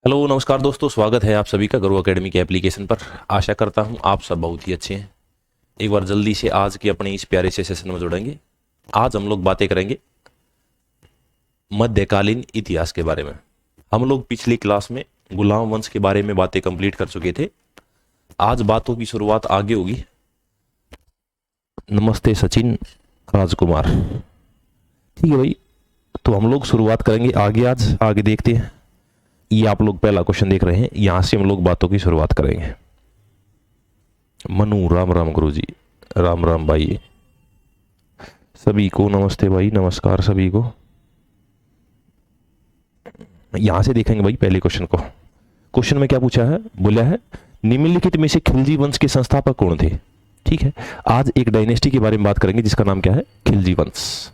Hello नमस्कार दोस्तों, स्वागत है आप सभी का गुरु एकेडमी के एप्लीकेशन पर। आशा करता हूं आप सब बहुत ही अच्छे हैं। एक बार जल्दी से आज के अपने इस प्यारे से सेशन में जुड़ेंगे। आज हम लोग बातें करेंगे मध्यकालीन इतिहास के बारे में। हम लोग पिछली क्लास में गुलाम वंश के बारे में बातें कंप्लीट कर चुके थे। आज बातों की शुरुआत आगे होगी। नमस्ते सचिन राजकुमार। ठीक है भाई, तो हम लोग शुरुआत करेंगे आगे। आज आगे देखते हैं। ये आप लोग पहला क्वेश्चन देख रहे हैं, यहां से हम लोग बातों की शुरुआत करेंगे। मनु राम राम गुरु जी, राम राम भाई सभी को, नमस्ते भाई, नमस्कार सभी को। यहां से देखेंगे भाई पहले क्वेश्चन को। क्वेश्चन में क्या पूछा है, बोला है निम्नलिखित में से खिलजी वंश के संस्थापक कौन थे। ठीक है, आज एक डायनेस्टी के बारे में बात करेंगे जिसका नाम क्या है, खिलजी वंश।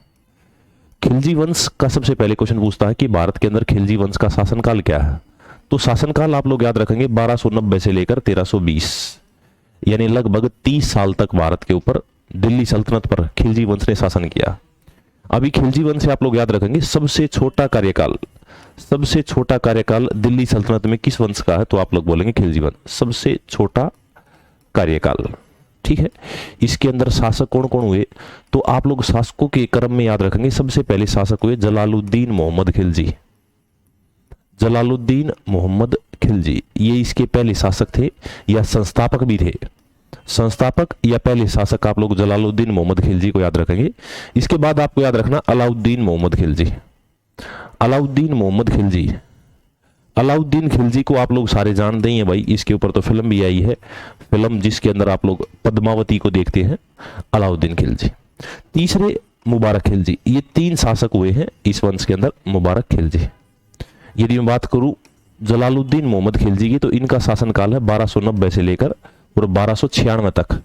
खिलजी वंश का सबसे पहले क्वेश्चन पूछता है कि भारत के अंदर खिलजी वंश का शासनकाल क्या है। तो शासनकाल आप लोग याद रखेंगे 1290 से लेकर 1320, यानी लगभग 30 साल तक भारत के ऊपर दिल्ली सल्तनत पर खिलजी वंश ने शासन किया। अभी खिलजी वंश से आप लोग याद रखेंगे सबसे छोटा कार्यकाल दिल्ली सल्तनत में किस वंश का है, तो आप लोग बोलेंगे खिलजी वंश, सबसे छोटा कार्यकाल। ठीक है, इसके अंदर शासक कौन कौन हुए, तो आप लोग शासकों के क्रम में याद रखेंगे सबसे पहले शासक हुए जलालुद्दीन मोहम्मद खिलजी। जलालुद्दीन मोहम्मद खिलजी ये इसके पहले शासक थे या संस्थापक भी थे। संस्थापक या पहले शासक आप लोग जलालुद्दीन मोहम्मद खिलजी को याद रखेंगे। इसके बाद आपको याद रखना अलाउद्दीन मोहम्मद खिलजी। अलाउद्दीन मोहम्मद खिलजी, अलाउद्दीन खिलजी को आप लोग सारे जानते ही हैं भाई, इसके ऊपर तो फिल्म भी आई है, फिल्म जिसके अंदर आप लोग पद्मावती को देखते हैं, अलाउद्दीन खिलजी। तीसरे मुबारक खिलजी, ये 3 शासक हुए हैं इस वंश के अंदर, मुबारक खिलजी। यदि मैं बात करूं जलालुद्दीन मोहम्मद खिलजी की, तो इनका शासनकाल है 1290 से लेकर और 1296 तक,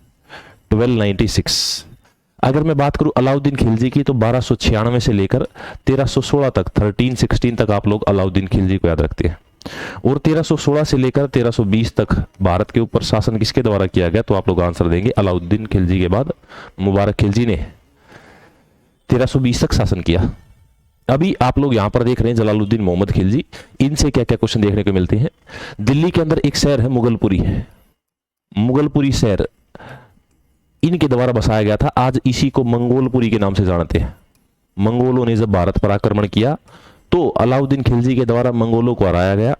1296। अगर मैं बात करूं अलाउद्दीन खिलजी की, तो 1296 से लेकर 1316 तक, 1316 तक आप लोग अलाउद्दीन खिलजी को याद रखते हैं। और 1316 से लेकर 1320 तक भारत के ऊपर शासन किसके द्वारा किया गया, तो आप लोग आंसर देंगे अलाउद्दीन खिलजी के बाद मुबारक खिलजी ने 1320 तक शासन किया। अभी आप लोग यहां पर देख रहे हैं जलालुद्दीन मोहम्मद खिलजी, इनसे क्या क्या क्वेश्चन देखने को मिलते हैं। दिल्ली के अंदर एक शहर है मुगलपुरी, मुगलपुरी शहर इनके द्वारा बसाया गया था। आज इसी को मंगोलपुरी के नाम से जानते हैं। मंगोलों ने जब भारत पर आक्रमण किया तो अलाउद्दीन खिलजी के द्वारा मंगोलों को हराया गया।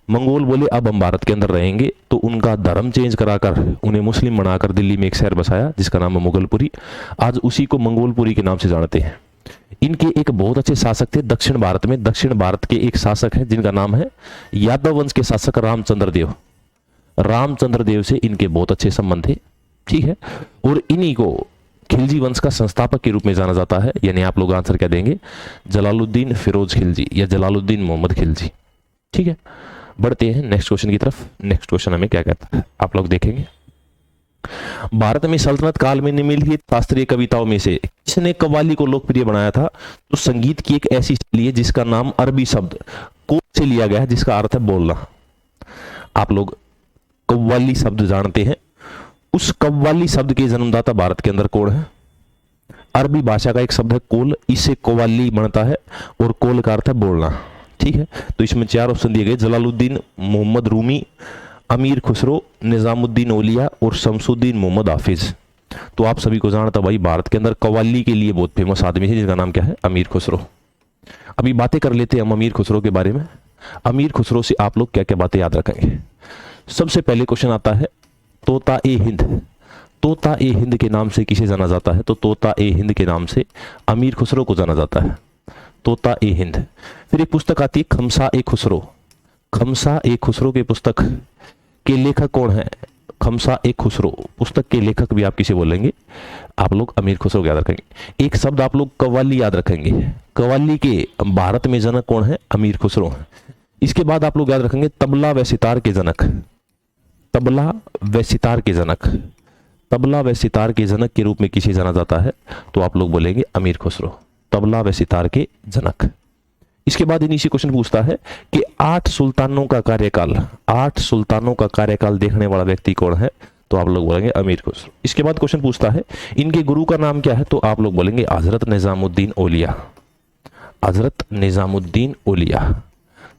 मंगोल बोले अब हम भारत के अंदर रहेंगे, तो उनका धर्म चेंज कराकर उन्हें मुस्लिम बनाकर दिल्ली में एक शहर बसाया जिसका नाम है मुगलपुरी। आज उसी को मंगोलपुरी के नाम से जानते हैं। इनके एक बहुत अच्छे शासक थे दक्षिण भारत में। दक्षिण भारत के एक शासक हैं जिनका नाम है यादव वंश के शासक रामचंद्र देव। रामचंद्र देव से इनके बहुत अच्छे संबंध थे। ठीक है, और इन्हीं को खिलजी वंश का संस्थापक के रूप में जाना जाता है। यानी आप लोग आंसर क्या देंगे, जलालुद्दीन फिरोज खिलजी या जलालुद्दीन मोहम्मद खिलजी। ठीक है, बढ़ते हैं नेक्स्ट क्वेश्चन की तरफ। नेक्स्ट क्वेश्चन हमें क्या कहता है, आप लोग देखेंगे। भारत में सल्तनत काल में निम्नलिखित शास्त्रीय कविताओं में से किसने कव्वाली को लोकप्रिय बनाया था। तो संगीत की एक ऐसी शैली है जिसका नाम अरबी शब्द को से लिया गया है, जिसका अर्थ है बोलना। आप लोग कव्वाली शब्द जानते हैं, उस कव्वाली शब्द के जन्मदाता भारत के अंदर कौन है। अरबी भाषा का एक शब्द है कोल, इससे कव्वाली बनता है और कोल का अर्थ है बोलना। ठीक है, तो इसमें 4 ऑप्शन दिए गए, जलालुद्दीन मोहम्मद रूमी, अमीर खुसरो, निजामुद्दीन औलिया और शमसुद्दीन मोहम्मद हाफिज। तो आप सभी को जानता भाई भारत के अंदर कव्वाली के लिए बहुत फेमस आदमी है जिनका नाम क्या है, अमीर खुसरो। अभी बातें कर लेते हैं हम अमीर खुसरो के बारे में। अमीर खुसरो से आप लोग क्या क्या बातें याद रखेंगे। सबसे पहले क्वेश्चन आता है तोता ए हिंद। तोता ए हिंद के नाम से किसे जाना जाता है, तो तोता ए हिंद के नाम से अमीर खुसरो को जाना जाता है, तोता ए हिंद। फिर एक पुस्तक आती है खमसा ए खुसरो। खमसा ए खुसरो के पुस्तक के लेखक कौन है, खमसा ए खुसरो पुस्तक के लेखक भी आप किसे बोलेंगे, आप लोग अमीर खुसरो याद रखेंगे। एक शब्द आप लोग कव्वाली याद रखेंगे, कव्वाली के भारत में जनक कौन है, अमीर खुसरो। इसके बाद आप लोग याद रखेंगे तबला व सितार के जनक, तबला व सितार के जनक, तबला व सितार के जनक के रूप में किसे जाना जाता है, तो आप लोग बोलेंगे अमीर खुसरो, तबला व सितार के जनक। इसके बाद इन्हीं से क्वेश्चन पूछता है कि 8 सुल्तानों का कार्यकाल, 8 सुल्तानों का कार्यकाल देखने वाला व्यक्ति कौन है, तो आप लोग बोलेंगे अमीर खुसरो। इसके बाद क्वेश्चन पूछता है इनके गुरु का नाम क्या है, तो आप लोग बोलेंगे हजरत निजामुद्दीन औलिया, हजरत निजामुद्दीन औलिया।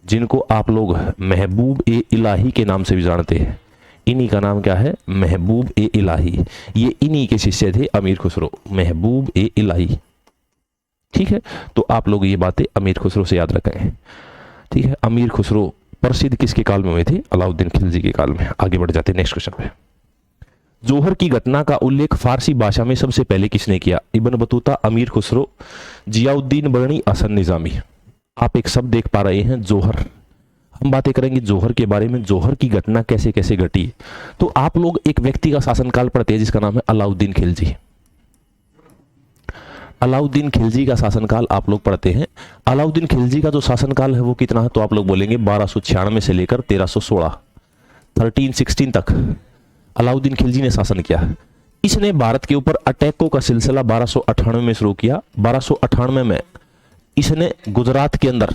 जिनको आप लोग महबूब ए इलाही के नाम से भी जानते हैं, इन्हीं का नाम क्या है, महबूब ए इलाही। ये इन्हीं के शिष्य थे अमीर खुसरो, महबूब ए इलाही। ठीक है, तो आप लोग ये बातें अमीर खुसरो से याद रखें। ठीक है, अमीर खुसरो प्रसिद्ध किसके काल में हुए थे, अलाउद्दीन खिलजी के काल में। आगे बढ़ जाते हैं नेक्स्ट क्वेश्चन पे। जोहर की घटना का उल्लेख फारसी भाषा में सबसे पहले किसने किया, इब्न बतूता, अमीर खुसरो, जियाउद्दीन बरनी, हसन निजामी। आप एक शब्द देख पा रहे हैं जोहर, हम बातें करेंगे जोहर के बारे में, जोहर की घटना कैसे कैसे घटी। तो आप लोग एक व्यक्ति का शासनकाल पढ़ते हैं जिसका नाम है अलाउद्दीन खिलजी। अलाउद्दीन खिलजी का शासनकाल आप लोग पढ़ते हैं। अलाउद्दीन खिलजी का जो शासनकाल है वो कितना है, तो आप लोग बोलेंगे 1296 से लेकर 1316, 1316 तक अलाउद्दीन खिलजी ने शासन किया। इसने भारत के ऊपर अटैकों का सिलसिला 1298 में शुरू किया। 1298 में इसने गुजरात के अंदर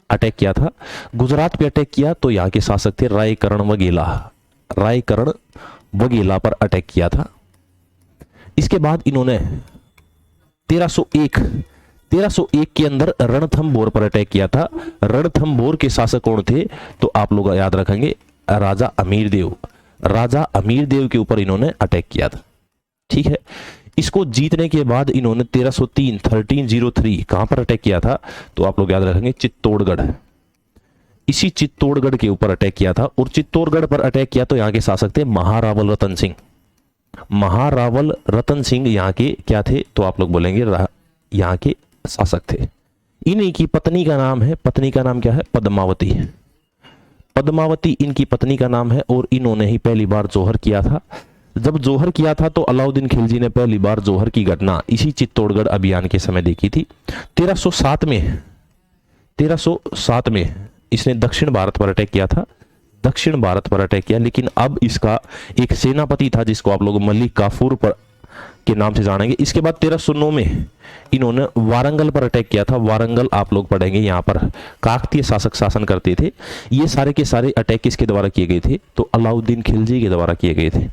अटैक किया था। गुजरात पे अटैक किया तो यहाँ के शासक थे रायकरण वगेला, रायकरण वगेला पर अटैक किया था। इसके बाद इन्होंने 1301 के अंदर रणथंभौर पर अटैक किया था। रणथंभौर के शासक कौन थे, तो आप लोग याद रखेंगे राजा अमीर देव। राजा अमीर देव के ऊपर इन्होंने अटैक किया था। ठीक है, इसको जीतने के बाद इन्होंने 1303 कहां पर अटैक किया था, तो आप लोग याद रखेंगे चित्तौड़गढ़। इसी चित्तौड़गढ़ के ऊपर अटैक किया था। और चित्तौड़गढ़ पर अटैक किया तो यहाँ के शासक थे महारावल रतन सिंह। महारावल रतन सिंह यहाँ के क्या थे, तो आप लोग बोलेंगे यहाँ के शासक थे। इन्हीं की पत्नी का नाम है, पत्नी का नाम क्या है, पद्मावती। पद्मावती इनकी पत्नी का नाम है। और इन्होंने ही पहली बार जोहर किया था। जब जोहर किया था तो अलाउद्दीन खिलजी ने पहली बार जोहर की घटना इसी चित्तौड़गढ़ अभियान के समय देखी थी। 1307 में इसने दक्षिण भारत पर अटैक किया था, दक्षिण भारत पर अटैक किया। लेकिन अब इसका एक सेनापति था जिसको आप लोग मलिक काफूर पर के नाम से जानेंगे। इसके बाद 1309 में इन्होंने वारंगल पर अटैक किया था। वारंगल आप लोग पढ़ेंगे, यहाँ पर काकतीय शासक शासन करते थे। ये सारे के सारे अटैक किसके द्वारा किए गए थे, तो अलाउद्दीन खिलजी के द्वारा किए गए थे।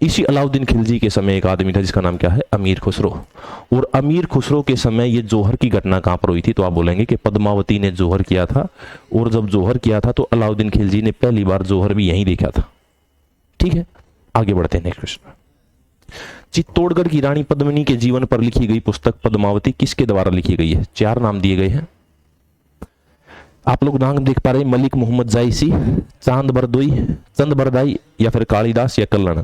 इसी अलाउद्दीन खिलजी के समय एक आदमी था जिसका नाम क्या है, अमीर खुसरो। और अमीर खुसरो के समय ये जोहर की घटना कहां पर हुई थी, तो आप बोलेंगे कि पद्मावती ने जोहर किया था। और जब जोहर किया था तो अलाउद्दीन खिलजी ने पहली बार जोहर भी यहीं देखा था। ठीक है, आगे बढ़ते हैं नेक्स्ट क्वेश्चन। चित्तौड़गढ़ की रानी पद्मिनी के जीवन पर लिखी गई पुस्तक पद्मावती किसके द्वारा लिखी गई है, 4 नाम दिए गए हैं। आप लोग नाम देख पा रहे हैं, मलिक मोहम्मद जायसी, चांद बरदोई, चंद बरदाई, या फिर कालिदास या कल्लण।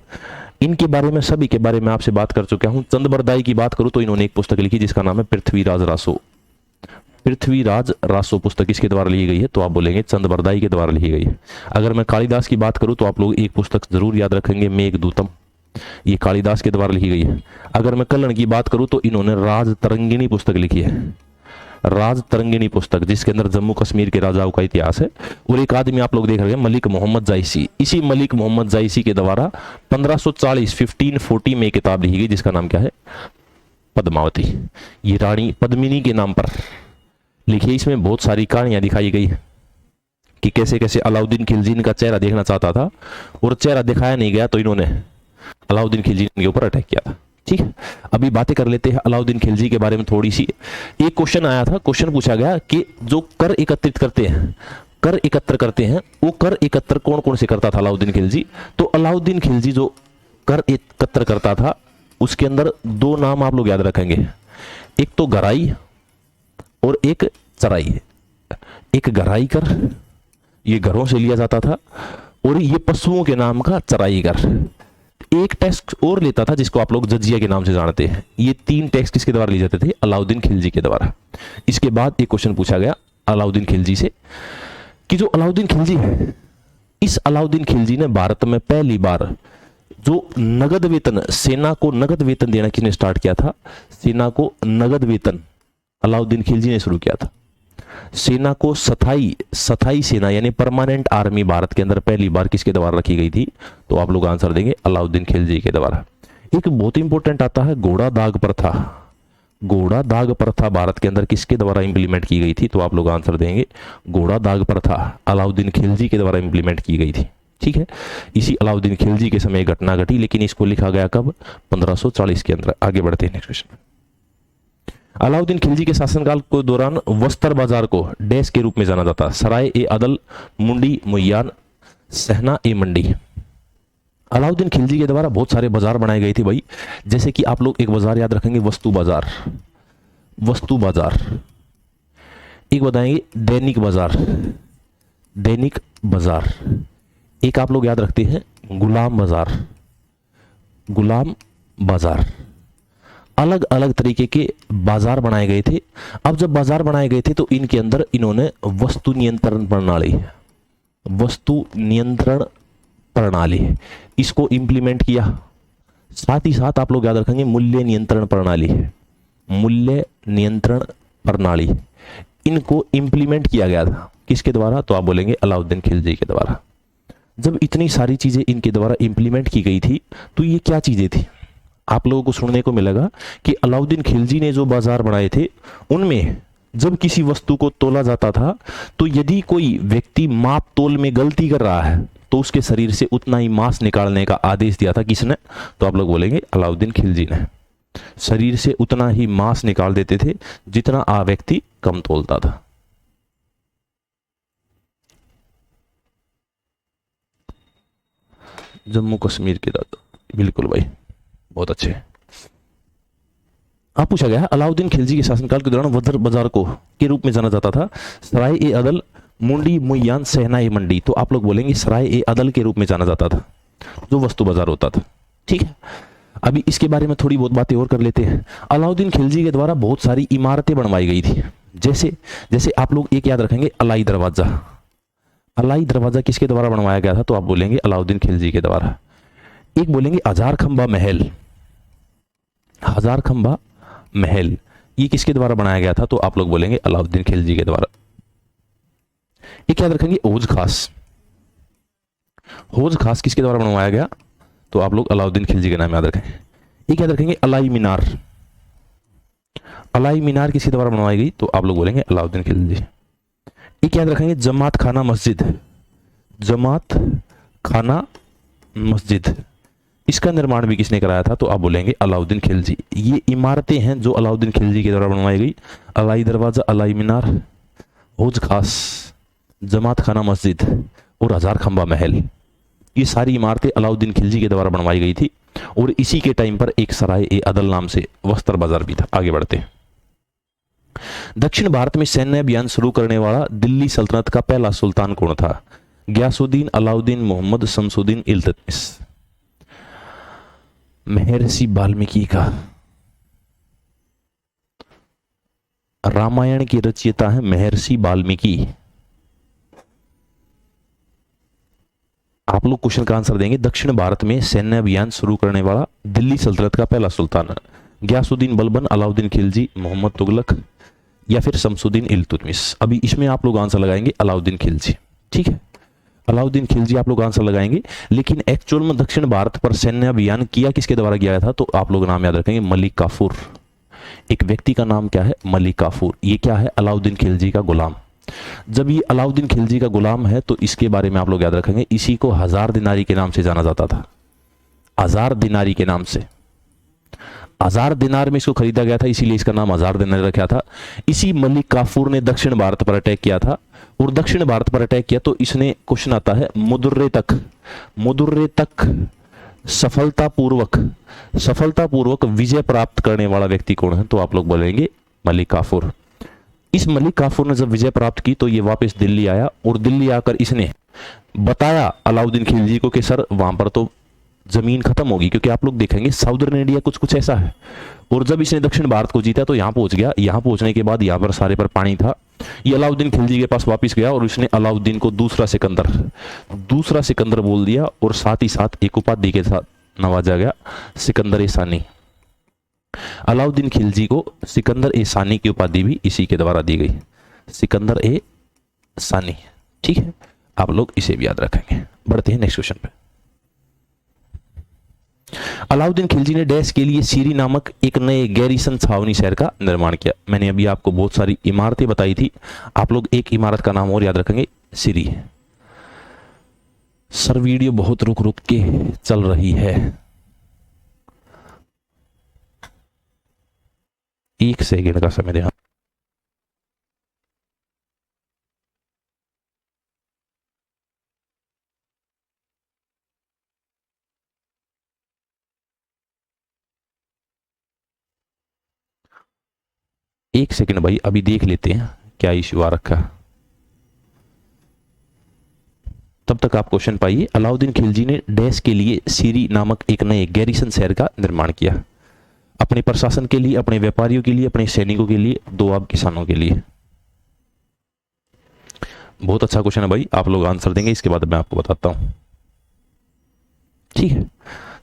इनके बारे में सभी के बारे में आपसे बात कर चुका हूं। चंद बरदाई की बात करूं तो इन्होंने एक पुस्तक लिखी जिसका नाम है पृथ्वीराज रासो। पृथ्वीराज रासो पुस्तक किसके द्वारा लिखी गई है, तो आप बोलेंगे चंद बरदाई के द्वारा लिखी गई है। अगर मैं कालिदास की बात करूं तो आप लोग एक पुस्तक जरूर याद रखेंगे, मेघदूतम, ये कालिदास के द्वारा लिखी गई है। अगर मैं कल्लण की बात करूं तो इन्होंने राज तरंगिणी पुस्तक लिखी है, राज तरंगिणी पुस्तक, जिसके अंदर जम्मू कश्मीर के राजाओं का इतिहास है। और एक आदमी आप लोग देख रहे हैं मलिक मोहम्मद जायसी। इसी मलिक मोहम्मद जायसी के द्वारा 1540 में किताब लिखी गई जिसका नाम क्या है, पद्मावती। ये रानी पद्मिनी के नाम पर लिखी है। इसमें बहुत सारी कहानियां दिखाई गई है कि कैसे कैसे अलाउद्दीन खिलजी का चेहरा देखना चाहता था और चेहरा दिखाया नहीं गया तो इन्होंने अलाउद्दीन खिलजी के ऊपर अटैक किया था। ठीक है, अभी बातें कर लेते हैं अलाउद्दीन खिलजी के बारे में थोड़ी सी। एक क्वेश्चन आया था, क्वेश्चन पूछा गया कि जो कर एकत्रित करते हैं, कर एकत्र करते हैं, वो कर एकत्र कौन कौन से करता था अलाउद्दीन खिलजी। तो अलाउद्दीन खिलजी जो कर एकत्र करता था उसके अंदर 2 नाम आप लोग याद रखेंगे, एक तो गराई और एक चराई। एक गराई कर, ये घरों से लिया जाता था, और ये पशुओं के नाम का चराई कर। एक टैक्स और लेता था जिसको आप लोग जजिया के नाम से जानते हैं। ये 3 टैक्स किसके द्वारा लिए जाते थे, अलाउद्दीन खिलजी के द्वारा। इसके बाद एक क्वेश्चन पूछा गया अलाउद्दीन खिलजी से कि जो अलाउद्दीन खिलजी है, इस अलाउद्दीन खिलजी ने भारत में पहली बार जो नगद वेतन, सेना को नगद वेतन देना किसने स्टार्ट किया था, सेना को नगद वेतन अलाउद्दीन खिलजी ने शुरू किया था। सेना को स्थाई सेना यानी परमानेंट आर्मी भारत के अंदर पहली बार किसके द्वारा रखी गई थी, तो आप लोग आंसर देंगे अलाउद्दीन खिलजी के द्वारा। एक बहुत इंपॉर्टेंट आता है घोड़ा दाग प्रथा। घोड़ा दाग प्रथा भारत के अंदर किसके द्वारा इंप्लीमेंट की गई थी, तो आप लोग आंसर देंगे घोड़ा दाग प्रथा अलाउद्दीन खिलजी के द्वारा इंप्लीमेंट की गई थी। ठीक है, इसी अलाउद्दीन खिलजी के समय घटना घटी, लेकिन इसको लिखा गया कब, 1540 के अंदर। आगे बढ़ते हैं नेक्स्ट क्वेश्चन। अलाउद्दीन खिलजी के शासनकाल के दौरान वस्त्र बाजार को डैश के रूप में जाना जाता, सराय ए अदल, मुंडी, मुय्यान, सहना ए मंडी। अलाउद्दीन खिलजी के द्वारा बहुत सारे बाजार बनाए गए थे भाई, जैसे कि आप लोग एक बाजार याद रखेंगे, वस्तु बाजार, वस्तु बाजार। एक बताएंगे दैनिक बाजार, दैनिक बाजार। एक आप लोग याद रखते हैं गुलाम बाजार, गुलाम बाजार। अलग अलग तरीके के बाजार बनाए गए थे। अब जब बाजार बनाए गए थे तो इनके अंदर इन्होंने वस्तु नियंत्रण प्रणाली, वस्तु नियंत्रण प्रणाली इसको इंप्लीमेंट किया। साथ ही साथ आप लोग याद रखेंगे मूल्य नियंत्रण प्रणाली, मूल्य नियंत्रण प्रणाली इनको इंप्लीमेंट किया गया था। किसके द्वारा? तो आप बोलेंगे अलाउद्दीन खिलजी के द्वारा। जब इतनी सारी चीजें इनके द्वारा इंप्लीमेंट की गई थी तो ये क्या चीजें थी? आप लोगों को सुनने को मिलेगा कि अलाउद्दीन खिलजी ने जो बाजार बनाए थे उनमें जब किसी वस्तु को तोला जाता था तो यदि कोई व्यक्ति माप तोल में गलती कर रहा है तो उसके शरीर से उतना ही मांस निकालने का आदेश दिया था। किसने? तो आप लोग बोलेंगे अलाउद्दीन खिलजी ने। शरीर से उतना ही मांस निकाल देते थे जितना आ व्यक्ति कम तोलता था। जम्मू कश्मीर के दादा, बिल्कुल भाई, बहुत अच्छे। आप पूछा गया है अलाउद्दीन खिलजी के शासनकाल के दौरान वस्त्र बाजार को के रूप में जाना जाता था, सराय ए अदल, मुंडी, मुय्यान, सहना ए मंडी। तो आप लोग बोलेंगे सराय ए अदल के रूप में जाना जाता था, जो वस्तु बाजार होता था। ठीक है, अभी इसके बारे में थोड़ी बहुत बातें और कर लेते हैं। अलाउद्दीन खिलजी के द्वारा बहुत सारी इमारतें बनवाई गई थी, जैसे जैसे आप लोग एक याद रखेंगे अलाई दरवाजा। अलाई दरवाजा किसके द्वारा बनवाया गया था? तो आप बोलेंगे अलाउद्दीन खिलजी के द्वारा। एक बोलेंगे हजार खंबा महल, हजार खंबा महल ये किसके द्वारा बनाया गया था? तो आप लोग बोलेंगे अलाउद्दीन खिलजी के द्वारा। एक याद रखेंगे हौज खास, हौज खास किसके द्वारा बनवाया गया? तो आप लोग अलाउद्दीन खिलजी के नाम याद रखें। एक याद रखेंगे अलाई मीनार, अलाई मीनार किसके द्वारा बनवाई गई? तो आप लोग बोलेंगे अलाउद्दीन खिलजी। एक याद रखेंगे जमात खाना मस्जिद, जमात खाना मस्जिद इसका निर्माण भी किसने कराया था? तो आप बोलेंगे अलाउद्दीन खिलजी। ये इमारतें हैं जो अलाउद्दीन खिलजी के द्वारा बनवाई गई। अलाई दरवाजा, अलाई मीनार, हौज खास, जमात खाना मस्जिद और हजार खंबा महल, ये सारी इमारतें अलाउद्दीन खिलजी के द्वारा बनवाई गई थी। और इसी के टाइम पर एक सराय ए अदल नाम से वस्त्र बाजार भी था। आगे बढ़ते हैं। दक्षिण भारत में सैन्य अभियान शुरू करने वाला दिल्ली सल्तनत का पहला सुल्तान कौन था? गयासुद्दीन, अलाउद्दीन, मोहम्मद, शमसुद्दीन, इल्तुतमिश। महर्षि वाल्मीकि का, रामायण की रचयिता है महर्षि वाल्मीकि। आप लोग क्वेश्चन का आंसर देंगे। दक्षिण भारत में सैन्य अभियान शुरू करने वाला दिल्ली सल्तनत का पहला सुल्तान, गयासुद्दीन बलबन, अलाउद्दीन खिलजी, मोहम्मद तुगलक या फिर शमसुद्दीन इल्तुतमिश। अभी इसमें आप लोग आंसर लगाएंगे अलाउद्दीन खिलजी। ठीक है, अलाउद्दीन खिलजी आप लोग आंसर लगाएंगे। लेकिन एक्चुअल में दक्षिण भारत पर सैन्य अभियान किया किसके द्वारा किया था? तो आप लोग नाम याद रखेंगे मलिक काफूर। एक व्यक्ति का नाम क्या है? मलिक काफूर। ये क्या है? अलाउद्दीन खिलजी का गुलाम। जब ये अलाउद्दीन खिलजी का गुलाम है तो इसके बारे में आप लोग याद रखेंगे, इसी को हजार दिनारी के नाम से जाना जाता था, हजार दिनारी के नाम से। हजार दिनार में इसको खरीदा गया था, इसीलिए इसका नाम हजार दिनार रखा था। इसी मलिक काफूर ने दक्षिण भारत पर अटैक किया था। और दक्षिण भारत पर अटैक किया तो इसने क्वेश्चन आता है मुदर्रे तक, मुदर्रे तक सफलतापूर्वक विजय प्राप्त करने वाला व्यक्ति कौन है? तो आप लोग बोलेंगे मलिक काफूर। इस मलिक काफूर ने जब विजय प्राप्त की तो ये वापस दिल्ली आया और दिल्ली आकर इसने बताया अलाउद्दीन खिलजी को कि सर वहां पर तो जमीन खत्म होगी, क्योंकि आप लोग देखेंगे साउदर्न इंडिया कुछ कुछ ऐसा है। और जब इसने दक्षिण भारत को जीता तो यहां पहुंच गया। यहां पहुंचने के बाद यहां पर सारे पर पानी था। ये अलाउद्दीन खिलजी के पास वापस गया और उसने अलाउद्दीन को दूसरा सिकंदर बोल दिया और साथ ही साथ एक उपाधि के साथ नवाजा गया, सिकंदर-ए-सानी। अलाउद्दीन खिलजी को सिकंदर-ए-सानी की उपाधि भी इसी के द्वारा दी गई, सिकंदर-ए-सानी। ठीक है, आप लोग इसे भी याद रखेंगे। बढ़ते हैं नेक्स्ट क्वेश्चन पे। अलाउद्दीन खिलजी ने डैश के लिए सीरी नामक एक नए गैरीसन छावनी शहर का निर्माण किया। मैंने अभी आपको बहुत सारी इमारतें बताई थी, आप लोग एक इमारत का नाम और याद रखेंगे, सीरी। सर वीडियो बहुत रुक रुक के चल रही है, 1 सेकंड का समय देना। एक सेकंड भाई, अभी देख लेते हैं क्या इश्यू आ रखा है, तब तक आप क्वेश्चन पाइए। अलाउद्दीन खिलजी ने डैश के लिए सीरी नामक एक नए गैरिसन शहर का निर्माण किया, अपने प्रशासन के लिए, अपने व्यापारियों के लिए, अपने सैनिकों के लिए, दोआब किसानों के लिए। बहुत अच्छा क्वेश्चन है भाई, आप लोग आंसर देंगे, इसके बाद मैं आपको बताता हूं। ठीक है,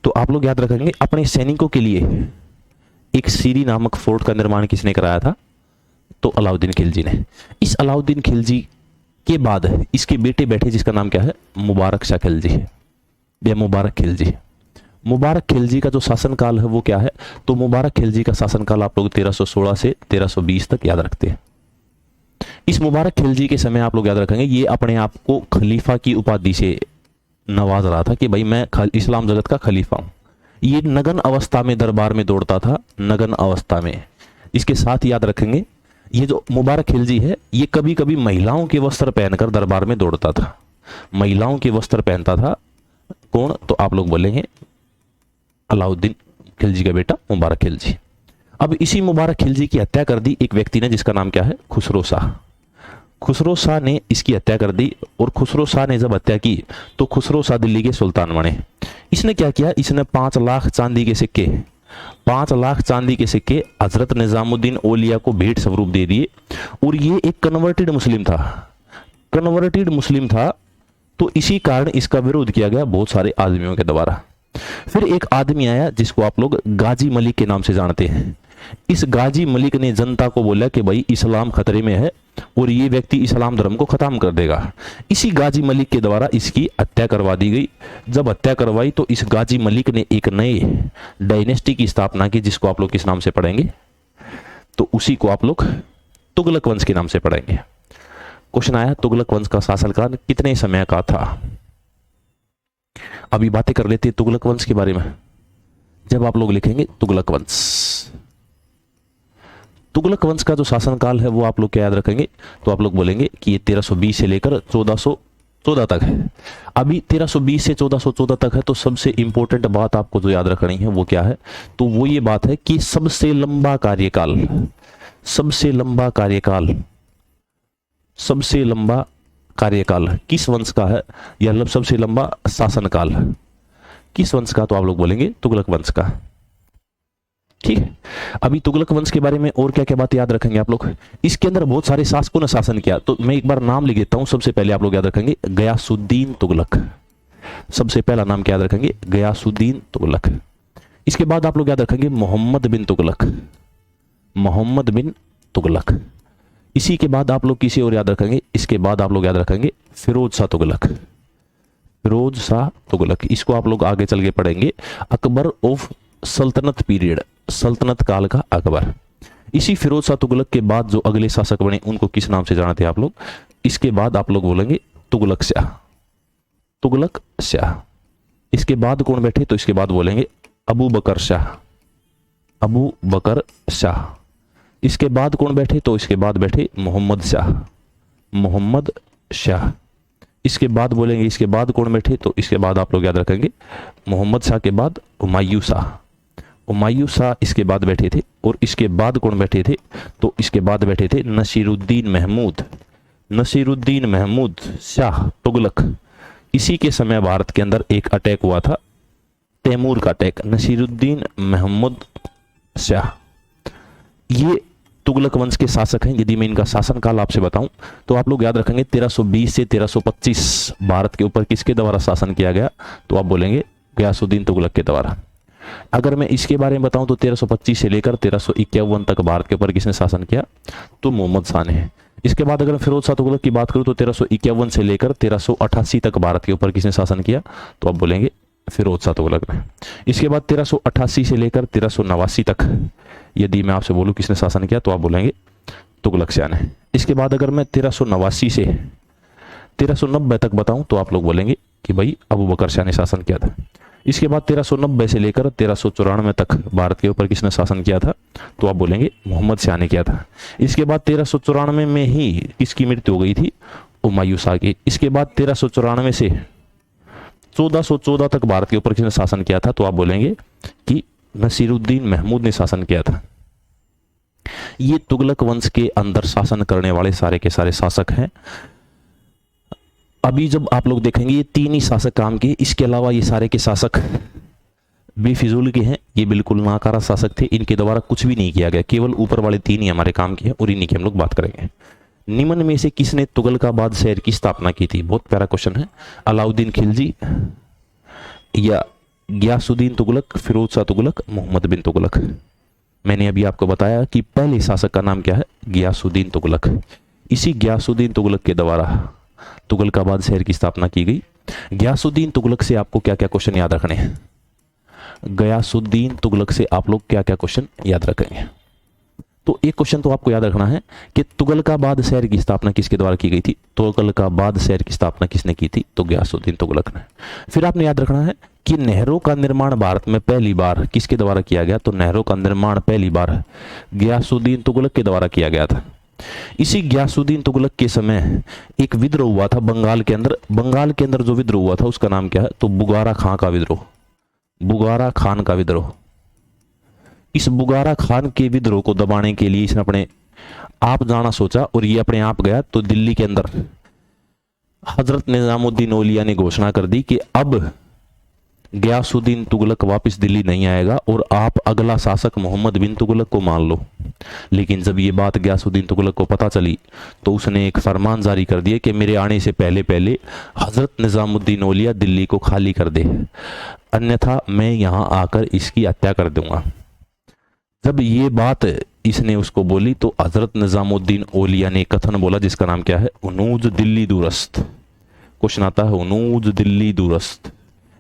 तो आप लोग याद रखेंगे अपने सैनिकों के लिए एक सीरी नामक फोर्ट का निर्माण किसने कराया था? तो अलाउद्दीन खिलजी ने। इस अलाउद्दीन खिलजी के बाद इसके बेटे बैठे जिसका नाम क्या है? मुबारक शाह खिलजी है, या मुबारक खिलजी। मुबारक खिलजी का जो शासनकाल है वो क्या है? तो मुबारक खिलजी का शासनकाल आप लोग 1316 से 1320 तक याद रखते हैं। इस मुबारक खिलजी के समय आप लोग याद रखेंगे ये अपने आप को खलीफा की उपाधि से नवाज रहा था कि भाई मैं इस्लाम जगत का खलीफा हूं। ये नगन अवस्था में दरबार में दौड़ता था, नगन अवस्था में। इसके साथ याद रखेंगे ये जो मुबारक खिलजी है ये कभी कभी महिलाओं के वस्त्र पहनकर दरबार में दौड़ता था। महिलाओं के वस्त्र पहनता था कौन? तो आप लोग बोलेंगे अलाउद्दीन खिलजी का बेटा मुबारक खिलजी। अब इसी मुबारक खिलजी की हत्या कर दी एक व्यक्ति ने जिसका नाम क्या है? खुसरो शाह। खुसरो शाह ने इसकी हत्या कर दी, और खुसरो शाह ने जब हत्या की तो खुसरो शाह दिल्ली के सुल्तान बने। इसने क्या किया? इसने 5 लाख चांदी के सिक्के, 5 लाख चांदी के सिक्के हजरत निजामुद्दीन औलिया को भेंट स्वरूप दे दिए। और ये एक कन्वर्टेड मुस्लिम था, कन्वर्टेड मुस्लिम था, तो इसी कारण इसका विरोध किया गया बहुत सारे आदमियों के द्वारा। फिर एक आदमी आया जिसको आप लोग गाजी मलिक के नाम से जानते हैं। इस गाजी मलिक ने जनता को बोला कि भाई इस्लाम खतरे में है और ये व्यक्ति इस्लाम धर्म को खत्म कर देगा। इसी गाजी मलिक के द्वारा इसकी हत्या करवा दी गई। जब हत्या करवाई तो इस गाजी मलिक ने एक नए डायनेस्टी की स्थापना की जिसको आप लोग किस नाम से पढ़ेंगे? तो उसी को आप लोग तुगलक वंश के नाम से पढ़ेंगे। क्वेश्चन आया तुगलक वंश का शासनकाल कितने समय का था? अभी बातें कर लेते हैं तुगलक वंश के बारे में। जब आप लोग लिखेंगे तुगलक वंश, तुगलक वंश का जो शासनकाल है वो आप लोग क्या याद रखेंगे? तो आप लोग बोलेंगे कि ये 1320 से लेकर 1414 तक है। अभी 1320 से 1414 तक है, तो सबसे इंपॉर्टेंट बात आपको जो याद रखनी है वो क्या है? तो वो ये बात है कि सबसे लंबा कार्यकाल, सबसे लंबा कार्यकाल, सबसे लंबा कार्यकाल किस वंश का है, या मतलब सबसे लंबा शासनकाल किस वंश का? तो आप लोग बोलेंगे तुगलक वंश का। ठीक है, अभी तुगलक वंश के बारे में और क्या क्या बात याद रखेंगे आप लोग? इसके अंदर बहुत सारे शासकों ने शासन किया, तो मैं एक बार नाम लिख देता हूं। सबसे पहले आप लोग याद रखेंगे गयासुद्दीन तुगलक। सबसे पहला नाम क्या याद रखेंगे? गयासुद्दीन तुगलक। इसके बाद आप लोग याद रखेंगे मोहम्मद बिन तुगलक, मोहम्मद बिन तुगलक। इसी के बाद आप लोग किसी और याद रखेंगे? इसके बाद आप लोग याद रखेंगे फिरोज शाह तुगलक, फिरोज शाह तुगलक। इसको आप लोग आगे चल के पढ़ेंगे अकबर ऑफ सल्तनत पीरियड, सल्तनत काल का अकबर। इसी फिरोज शाह तुगलक के बाद जो अगले शासक बने उनको किस नाम से जानते हैं आप लोग? इसके बाद आप लोग बोलेंगे तुगलक शाह, तुगलक शाह। इसके बाद कौन बैठे? तो इसके बाद बोलेंगे अबू बकर शाह, अबू बकर शाह। इसके बाद कौन बैठे? तो इसके बाद बैठे मोहम्मद शाह, मोहम्मद शाह। इसके बाद बोलेंगे इसके बाद कौन बैठे? तो इसके बाद आप लोग याद रखेंगे मोहम्मद शाह के बाद हुमायूं शाह, हुमायूं शाह इसके बाद बैठे थे। और इसके बाद कौन बैठे थे? तो इसके बाद बैठे थे नसीरुद्दीन महमूद, नसीरुद्दीन महमूद शाह तुगलक। इसी के समय भारत के अंदर एक अटैक हुआ था, तैमूर का अटैक। नसीरुद्दीन महमूद शाह ये तुगलक वंश के शासक हैं। यदि मैं इनका शासनकाल आपसे बताऊं तो आप लोग याद रखेंगे 1320 से 1325 भारत के ऊपर किसके द्वारा शासन किया गया? तो आप बोलेंगे गयासुद्दीन तुगलक के द्वारा। अगर मैं इसके बारे में बताऊं तो 1325 से लेकर 1351 तक भारत के ऊपर किसने शासन किया? तो मोहम्मद शाह ने। इसके बाद अगर फिरोज शाह तुगलक की बात करूं तो 1351 से लेकर 1388 तक भारत के ऊपर किसने शासन किया? तो आप बोलेंगे फिरोज शाह तुगलक ने। इसके बाद 1388 से लेकर 1389 तक यदि मैं आपसे बोलूं किसने शासन किया तो आप बोलेंगे तुगलक शाह ने। इसके बाद अगर मैं 1389 से 1390 तक बताऊं तो आप लोग बोलेंगे कि भाई अबू बकर शाह ने शासन किया था। इसके बाद 1390 से लेकर 1394 तक भारत के ऊपर किसने शासन किया था, तो आप बोलेंगे मोहम्मद शाह ने किया था। इसके बाद 1394 में ही किसकी मृत्यु हो गई थी, हुमायूं शाह की। इसके बाद 1394 से 1414 तक भारत के ऊपर किसने शासन किया था, तो आप बोलेंगे कि नसीरुद्दीन महमूद ने शासन किया था। ये तुगलक वंश के अंदर शासन करने वाले सारे के सारे शासक हैं। अभी जब आप लोग देखेंगे ये तीन ही शासक काम किए, इसके अलावा ये सारे के शासक बेफिजूल के हैं, ये बिल्कुल नाकारा शासक थे, इनके द्वारा कुछ भी नहीं किया गया, केवल ऊपर वाले तीन ही हमारे काम किए और इन्हीं की हम लोग बात करेंगे। निम्न में से किसने तुगलकाबाद शहर की स्थापना की थी, बहुत प्यारा क्वेश्चन है। अलाउद्दीन खिलजी या गियासुद्दीन तुगलक, फिरोज शाह तुगलक, मोहम्मद बिन तुगलक। मैंने अभी आपको बताया कि पहले शासक का नाम क्या है, गियासुद्दीन तुगलक। इसी गियासुद्दीन तुगलक के द्वारा तुगलकाबाद शहर की स्थापना की गई। गियासुद्दीन तुगलक से आपको क्या क्या क्वेश्चन याद रखने हैं, गियासुद्दीन तुगलक से आप लोग क्या क्या क्वेश्चन याद रखेंगे। तो एक क्वेश्चन तो आपको याद रखना है कि तुगलकाबाद शहर की स्थापना किसके द्वारा की गई थी, तुगलकाबाद शहर की स्थापना किसने की थी, तो गियासुद्दीन तुगलक ने। फिर आपने याद रखना है कि नहरों का निर्माण भारत में पहली बार किसके द्वारा किया गया, तो नहरों का निर्माण पहली बार गियासुद्दीन तुगलक के द्वारा किया गया था। इसी गियासुद्दीन तुगलक के समय एक विद्रोह हुआ था बंगाल के अंदर। बंगाल के अंदर जो विद्रोह हुआ था उसका नाम क्या है, तो बुगारा खां का विद्रोह, बुगारा खान का विद्रोह। इस बुगारा खान के विद्रोह को दबाने के लिए इसने अपने आप जाना सोचा और ये अपने आप गया। तो दिल्ली के अंदर हजरत निजामुद्दीन औलिया ने घोषणा कर दी कि अब गियासुद्दीन तुगलक वापस दिल्ली नहीं आएगा और आप अगला शासक मोहम्मद बिन तुगलक को मान लो। लेकिन जब ये बात गियासुद्दीन तुगलक को पता चली तो उसने एक फरमान जारी कर दिया कि मेरे आने से पहले पहले हजरत निजामुद्दीन औलिया दिल्ली को खाली कर दे, अन्यथा मैं यहां आकर इसकी हत्या कर दूंगा। जब ये बात इसने उसको बोली तो हजरत निजामुद्दीन औलिया ने कथन बोला जिसका नाम क्या है, उनूज दिल्ली दूरस्त। क्वेश्चन आता है उनूज दिल्ली दूरस्त,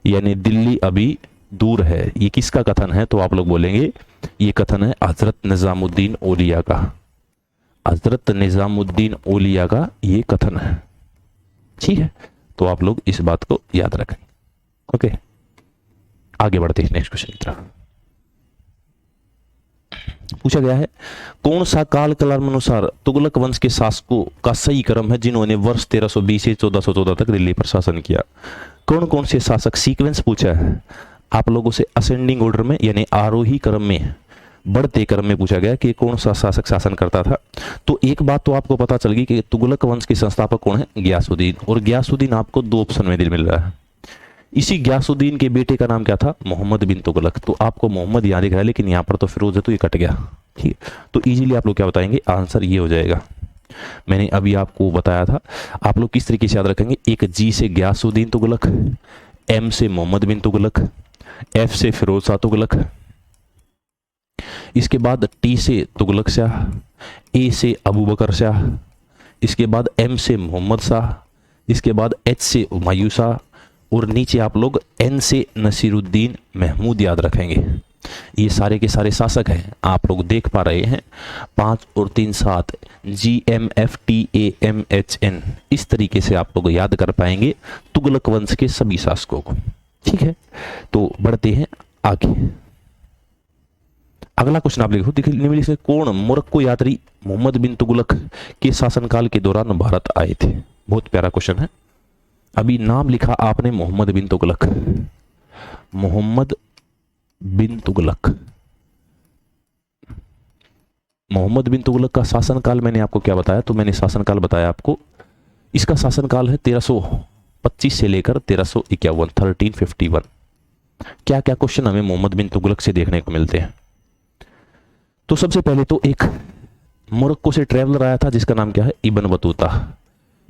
यानी दिल्ली अभी दूर है। ये किसका कथन है, तो आप लोग बोलेंगे ये कथन है हजरत निजामुद्दीन औलिया का, हजरत निजामुद्दीन औलिया का ये कथन है। ठीक है, तो आप लोग इस बात को याद रखें। ओके, आगे बढ़ते हैं नेक्स्ट क्वेश्चन की तरफ। पूछा गया है कौन सा काल अनुसार तुगलक वंश के शासकों का सही क्रम है जिन्होंने वर्ष 1320 से 1414 तक दिल्ली पर शासन किया। कौन कौन से शासक, सीक्वेंस पूछा है आप लोगों से, असेंडिंग ऑर्डर में यानी आरोही क्रम में, बढ़ते क्रम में पूछा गया कि कौन सा शासक शासन करता था। तो एक बात तो आपको पता चल गई कि तुगलक वंश के संस्थापक कौन है, गियासुद्दीन। और गियासुद्दीन आपको दो ऑप्शन में मिल रहा है। इसी गियासुद्दीन के बेटे का नाम क्या था, मोहम्मद बिन तुगलक। तो आपको मोहम्मद यहाँ दिख रहा है लेकिन यहाँ पर तो फिरोज है तो ये कट गया। ठीक है, तो इजीली आप लोग क्या बताएंगे, आंसर ये हो जाएगा। मैंने अभी आपको बताया था, आप लोग किस तरीके से याद रखेंगे, एक जी से गियासुद्दीन तुगलक, एम से मोहम्मद बिन तुगलक, एफ से फिरोज शाह तुगलक, इसके बाद टी से तुगलक शाह, ए से अबू बकर शाह, इसके बाद एम से मोहम्मद शाह, इसके बाद एच से हुमायूं शाह और नीचे आप लोग एन से नसीरुद्दीन महमूद याद रखेंगे। ये सारे के सारे शासक हैं, आप लोग देख पा रहे हैं 5 और 3 7 GMFTAMHN। इस तरीके से आप लोग याद कर पाएंगे तुगलक वंश के सभी शासकों को। ठीक है, तो बढ़ते हैं आगे। अगला क्वेश्चन आप लिखो, देखिए निम्नलिखित में कौन मोरक्को यात्री मोहम्मद बिन तुगलक के शासनकाल के दौरान भारत आए थे। बहुत प्यारा क्वेश्चन है। अभी नाम लिखा आपने मोहम्मद बिन तुगलक, मोहम्मद बिन तुगलक। मोहम्मद बिन तुगलक का शासनकाल मैंने आपको क्या बताया, तो मैंने शासनकाल बताया आपको, इसका शासनकाल है 1325 से लेकर 1351, 1351। क्या क्या क्वेश्चन हमें मोहम्मद बिन तुगलक से देखने को मिलते हैं। तो सबसे पहले तो एक मोरक्को से ट्रेवलर आया था जिसका नाम क्या है, Ibn Battuta.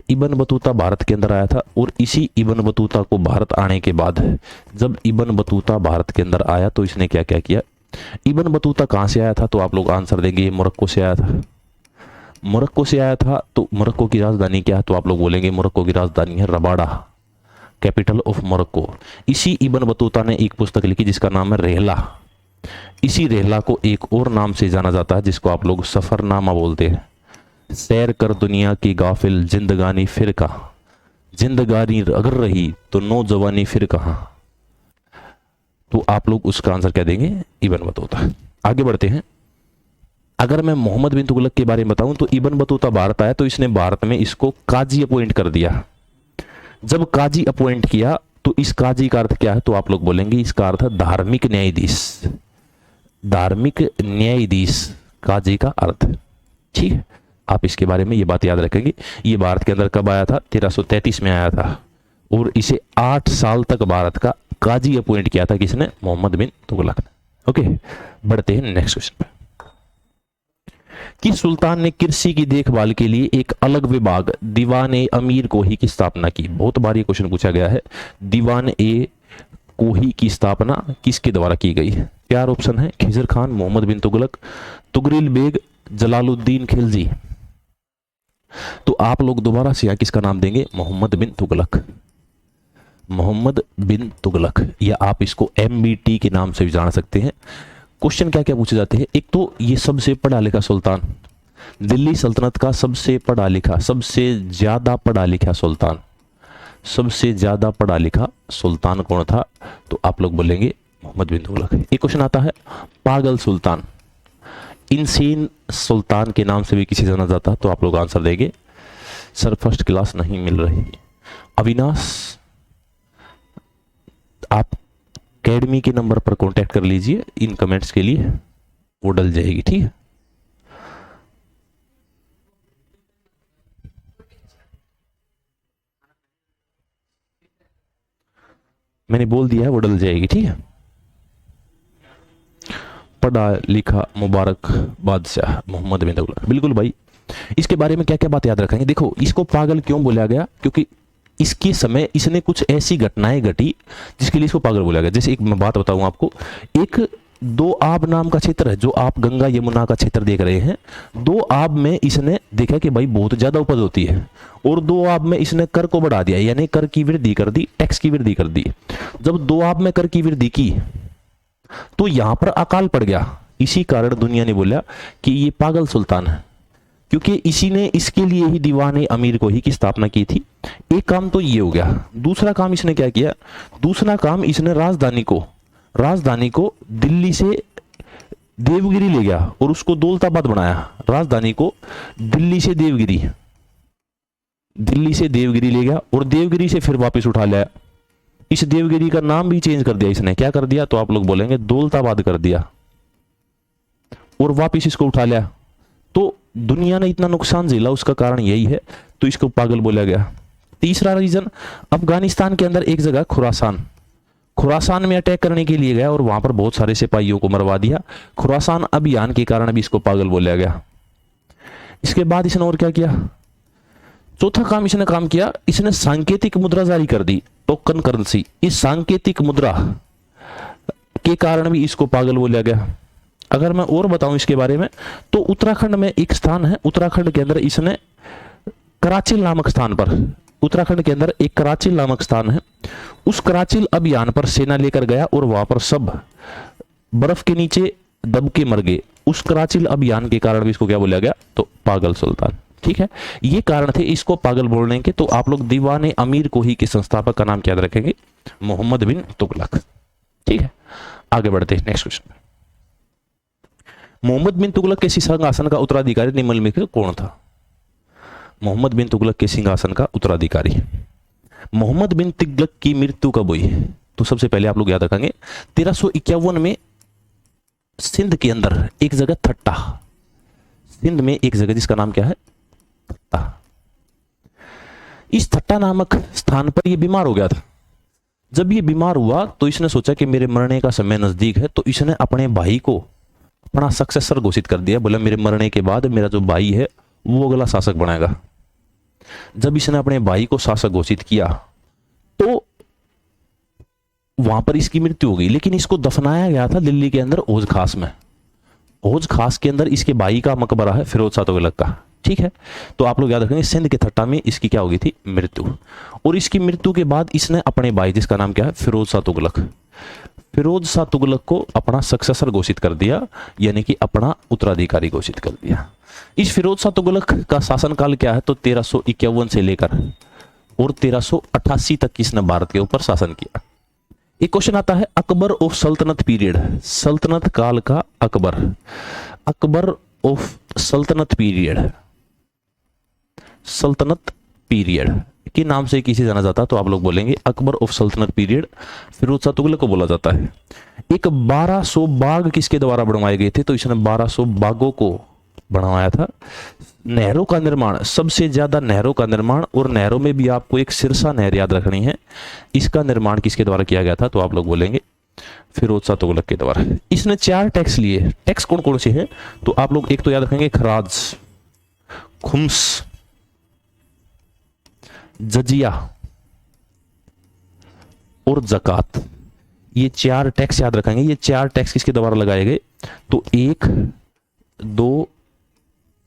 Ibn Battuta Bharat के अंदर आया था और इसी इब्न बतूता को भारत आने के बाद जब इब्न बतूता भारत के अंदर आया तो इसने क्या क्या किया। इब्न बतूता कहां से आया था, तो आप लोग आंसर देंगे मोरक्को से आया था। मोरक्को से आया था तो मोरक्को की राजधानी क्या है, तो आप लोग बोलेंगे मोरक्को की राजधानी है रबाड़ा, कैपिटल ऑफ मोरक्को। इसी इब्न बतूता ने एक पुस्तक लिखी जिसका नाम है रेहला। इसी रेहला को एक और नाम से जाना जाता है जिसको आप लोग सफरनामा बोलते हैं। सैर कर दुनिया की गाफिल जिंदगानी फिर कहाँ, जिंदगानी अगर रही तो नौजवानी फिर कहाँ। तो आप लोग उसका आंसर क्या देंगे, इब्न बतूता। आगे बढ़ते हैं। अगर मैं मोहम्मद बिन तुगलक के बारे में बताऊं तो इब्न बतूता भारत आया तो इसने भारत में इसको काजी अपॉइंट कर दिया। जब काजी अपॉइंट किया तो इस काजी का अर्थ क्या है, तो आप लोग बोलेंगे इसका अर्थ है धार्मिक न्यायाधीश। धार्मिक न्यायाधीश काजी का अर्थ, ठीक है। आप इसके बारे में ये बात याद रखेंगे। ये भारत के अंदर कब आया था, 1333 में आया था, और इसे 8 साल तक भारत का काजी अपॉइंट किया था किसने, मोहम्मद बिन तुगलक ने। ओके, बढ़ते हैं नेक्स्ट क्वेश्चन पे। कि सुल्तान ने कृषि की देखभाल के लिए एक अलग विभाग दीवान ए अमीर कोही की स्थापना की। बहुत बार ये क्वेश्चन पूछा गया है, दीवान ए कोही की स्थापना किसके द्वारा की गई है। 4 ऑप्शन है, खिजर खान, मोहम्मद बिन तुगलक, तुगरिल बेग, जलालुद्दीन खिलजी। तो आप लोग दोबारा से यहाँ किसका नाम देंगे, मोहम्मद बिन तुगलक। मोहम्मद बिन तुगलक, या आप इसको MBT के नाम से भी जान सकते हैं। क्वेश्चन क्या क्या पूछे जाते हैं, एक तो ये सबसे पढ़ा लिखा सुल्तान, दिल्ली सल्तनत का सबसे पढ़ा लिखा, सबसे ज्यादा पढ़ा लिखा सुल्तान, सबसे ज्यादा पढ़ा लिखा सुल्तान कौन था, तो आप लोग बोलेंगे मोहम्मद बिन तुगलक। एक क्वेश्चन आता है पागल सुल्तान, इनसेन सुल्तान के नाम से भी किसी जाना जाता, तो आप लोग आंसर देंगे सर फर्स्ट क्लास नहीं मिल रही। अविनाश, आप अकेडमी के नंबर पर कांटेक्ट कर लीजिए इन कमेंट्स के लिए, वो डल जाएगी, ठीक है। मैंने बोल दिया है वो डल जाएगी, ठीक है। पढ़ा लिखा मुबारक बादशाह मोहम्मद बिन तुगलक, बिल्कुल भाई। इसके बारे में क्या क्या बात याद रखेंगे, देखो इसको पागल क्यों बोला गया, क्योंकि इसके समय इसने कुछ ऐसी घटनाएं घटी जिसके लिए इसको पागल बोला गया। जैसे एक मैं बात बताऊं आपको, एक दो आब नाम का क्षेत्र है, जो आप गंगा यमुना का क्षेत्र देख रहे हैं, दो आब में इसने देखा कि भाई बहुत ज्यादा उपज होती है, और दो आब में इसने कर को बढ़ा दिया, यानी कर की वृद्धि कर दी, टैक्स की वृद्धि कर दी। जब दो आब में कर की वृद्धि की तो यहां पर अकाल पड़ गया। इसी कारण दुनिया ने बोला कि ये पागल सुल्तान है, क्योंकि इसी ने इसके लिए ही दीवान अमीर को ही की स्थापना की थी। एक काम तो ये हो गया। दूसरा काम इसने क्या किया, दूसरा काम इसने राजधानी को दिल्ली से देवगिरी ले गया और उसको दौलताबाद बनाया। राजधानी को दिल्ली से देवगिरी ले गया और देवगिरी से फिर वापस उठा लिया। इस देवगिरी का नाम भी चेंज कर दिया इसने, क्या कर दिया, तो आप लोग बोलेंगे दौलताबाद कर दिया, और वापस इसको उठा लिया। तो दुनिया ने इतना नुकसान झेला, उसका कारण यही है, तो इसको पागल बोला गया। तीसरा रीजन, अफगानिस्तान के अंदर एक जगह खुरासान में अटैक करने के लिए गया और वहां पर बहुत सारे सिपाहियों को मरवा दिया। खुरासान अभियान के कारण भी इसको पागल बोला गया। इसके बाद इसने और क्या किया, चौथा काम इसने काम किया, इसने सांकेतिक मुद्रा जारी कर दी, टोकन करेंसी। इस सांकेतिक मुद्रा के कारण भी इसको पागल बोला गया। अगर मैं और बताऊं इसके बारे में, तो उत्तराखंड में एक स्थान है, उत्तराखंड के अंदर इसने कराचिल नामक स्थान पर, उत्तराखंड के अंदर एक कराचिल नामक स्थान है, उस कराचिल अभियान पर सेना लेकर गया और वहां पर सब बर्फ के नीचे दब के मर गए। उस कराचिल अभियान के कारण भी इसको क्या बोला गया, तो पागल सुल्तान। ठीक है, ये कारण थे इसको पागल बोलने के। तो आप लोग दीवाने अमीर कोही के संस्थापक का नाम क्या रखेंगे, मोहम्मद बिन तुगलक। ठीक है, आगे बढ़ते हैं नेक्स्ट क्वेश्चन। मोहम्मद बिन तुगलक के सिंहासन का उत्तराधिकारी निम्नलिखित में से कौन था। मोहम्मद बिन तुगलक के सिंहासन का उत्तराधिकारी, मोहम्मद बिन तुगलक की मृत्यु कब हुई, तो सबसे पहले आप लोग याद रखेंगे 1351 में सिंध के अंदर एक जगह थट्टा, सिंध में एक जगह जिसका नाम क्या है, थट्टा। इस थट्टा नामक स्थान पर यह बीमार हो गया था। जब ये बीमार हुआ तो इसने सोचा कि मेरे मरने का समय नजदीक है, तो इसने अपने भाई को अपना सक्सेसर घोषित कर दिया। बोला मेरे मरने के बाद मेरा जो भाई है वो अगला शासक बनाएगा। जब इसने अपने भाई को शासक घोषित किया तो वहां पर इसकी मृत्यु हो गई, लेकिन इसको दफनाया गया था दिल्ली के अंदर औज खास में। औज खास के अंदर इसके भाई का मकबरा है, फिरोज शाह तुगलक का। ठीक है, तो आप लोग याद रखेंगे सिंध के थट्टा में इसकी क्या हो गई थी, मृत्यु। और इसकी मृत्यु के बाद इसने अपने भाई जिसका नाम क्या है, फिरोज शाह तुगलक को अपना सक्सेसर घोषित कर दिया, यानी कि अपना उत्तराधिकारी घोषित कर दिया। इस फिरोज शाह तुगलक का शासनकाल क्या है, तो 1351 से लेकर और 1388 तक इसने भारत के ऊपर शासन किया। एक क्वेश्चन आता है अकबर ऑफ सल्तनत पीरियड, सल्तनत काल का अकबर, अकबर ऑफ सल्तनत पीरियड, सल्तनत पीरियड के नाम से किसे जाना जाता है? तो आप लोग बोलेंगे अकबर ऑफ सल्तनत पीरियड फिरोज शाह तुगलक को बोला जाता है। एक 1200 बाग किसके द्वारा बनवाए गए थे? तो इसने 1200 बागों को बनवाया था। नहरों का निर्माण, सबसे ज्यादा नहरों का निर्माण, और नहरों में भी आपको एक सिरसा नहर याद रखनी है, इसका निर्माण किसके द्वारा किया गया था? तो आप लोग बोलेंगे फिरोज शाह तुगलक के द्वारा। इसने 4 टैक्स लिए। टैक्स कौन कौन से हैं? तो आप लोग एक तो याद रखेंगे खराज, खुम्स, जजिया और जकात। ये 4 टैक्स याद रखेंगे। ये 4 टैक्स किसके द्वारा लगाए गए? तो 1, 2,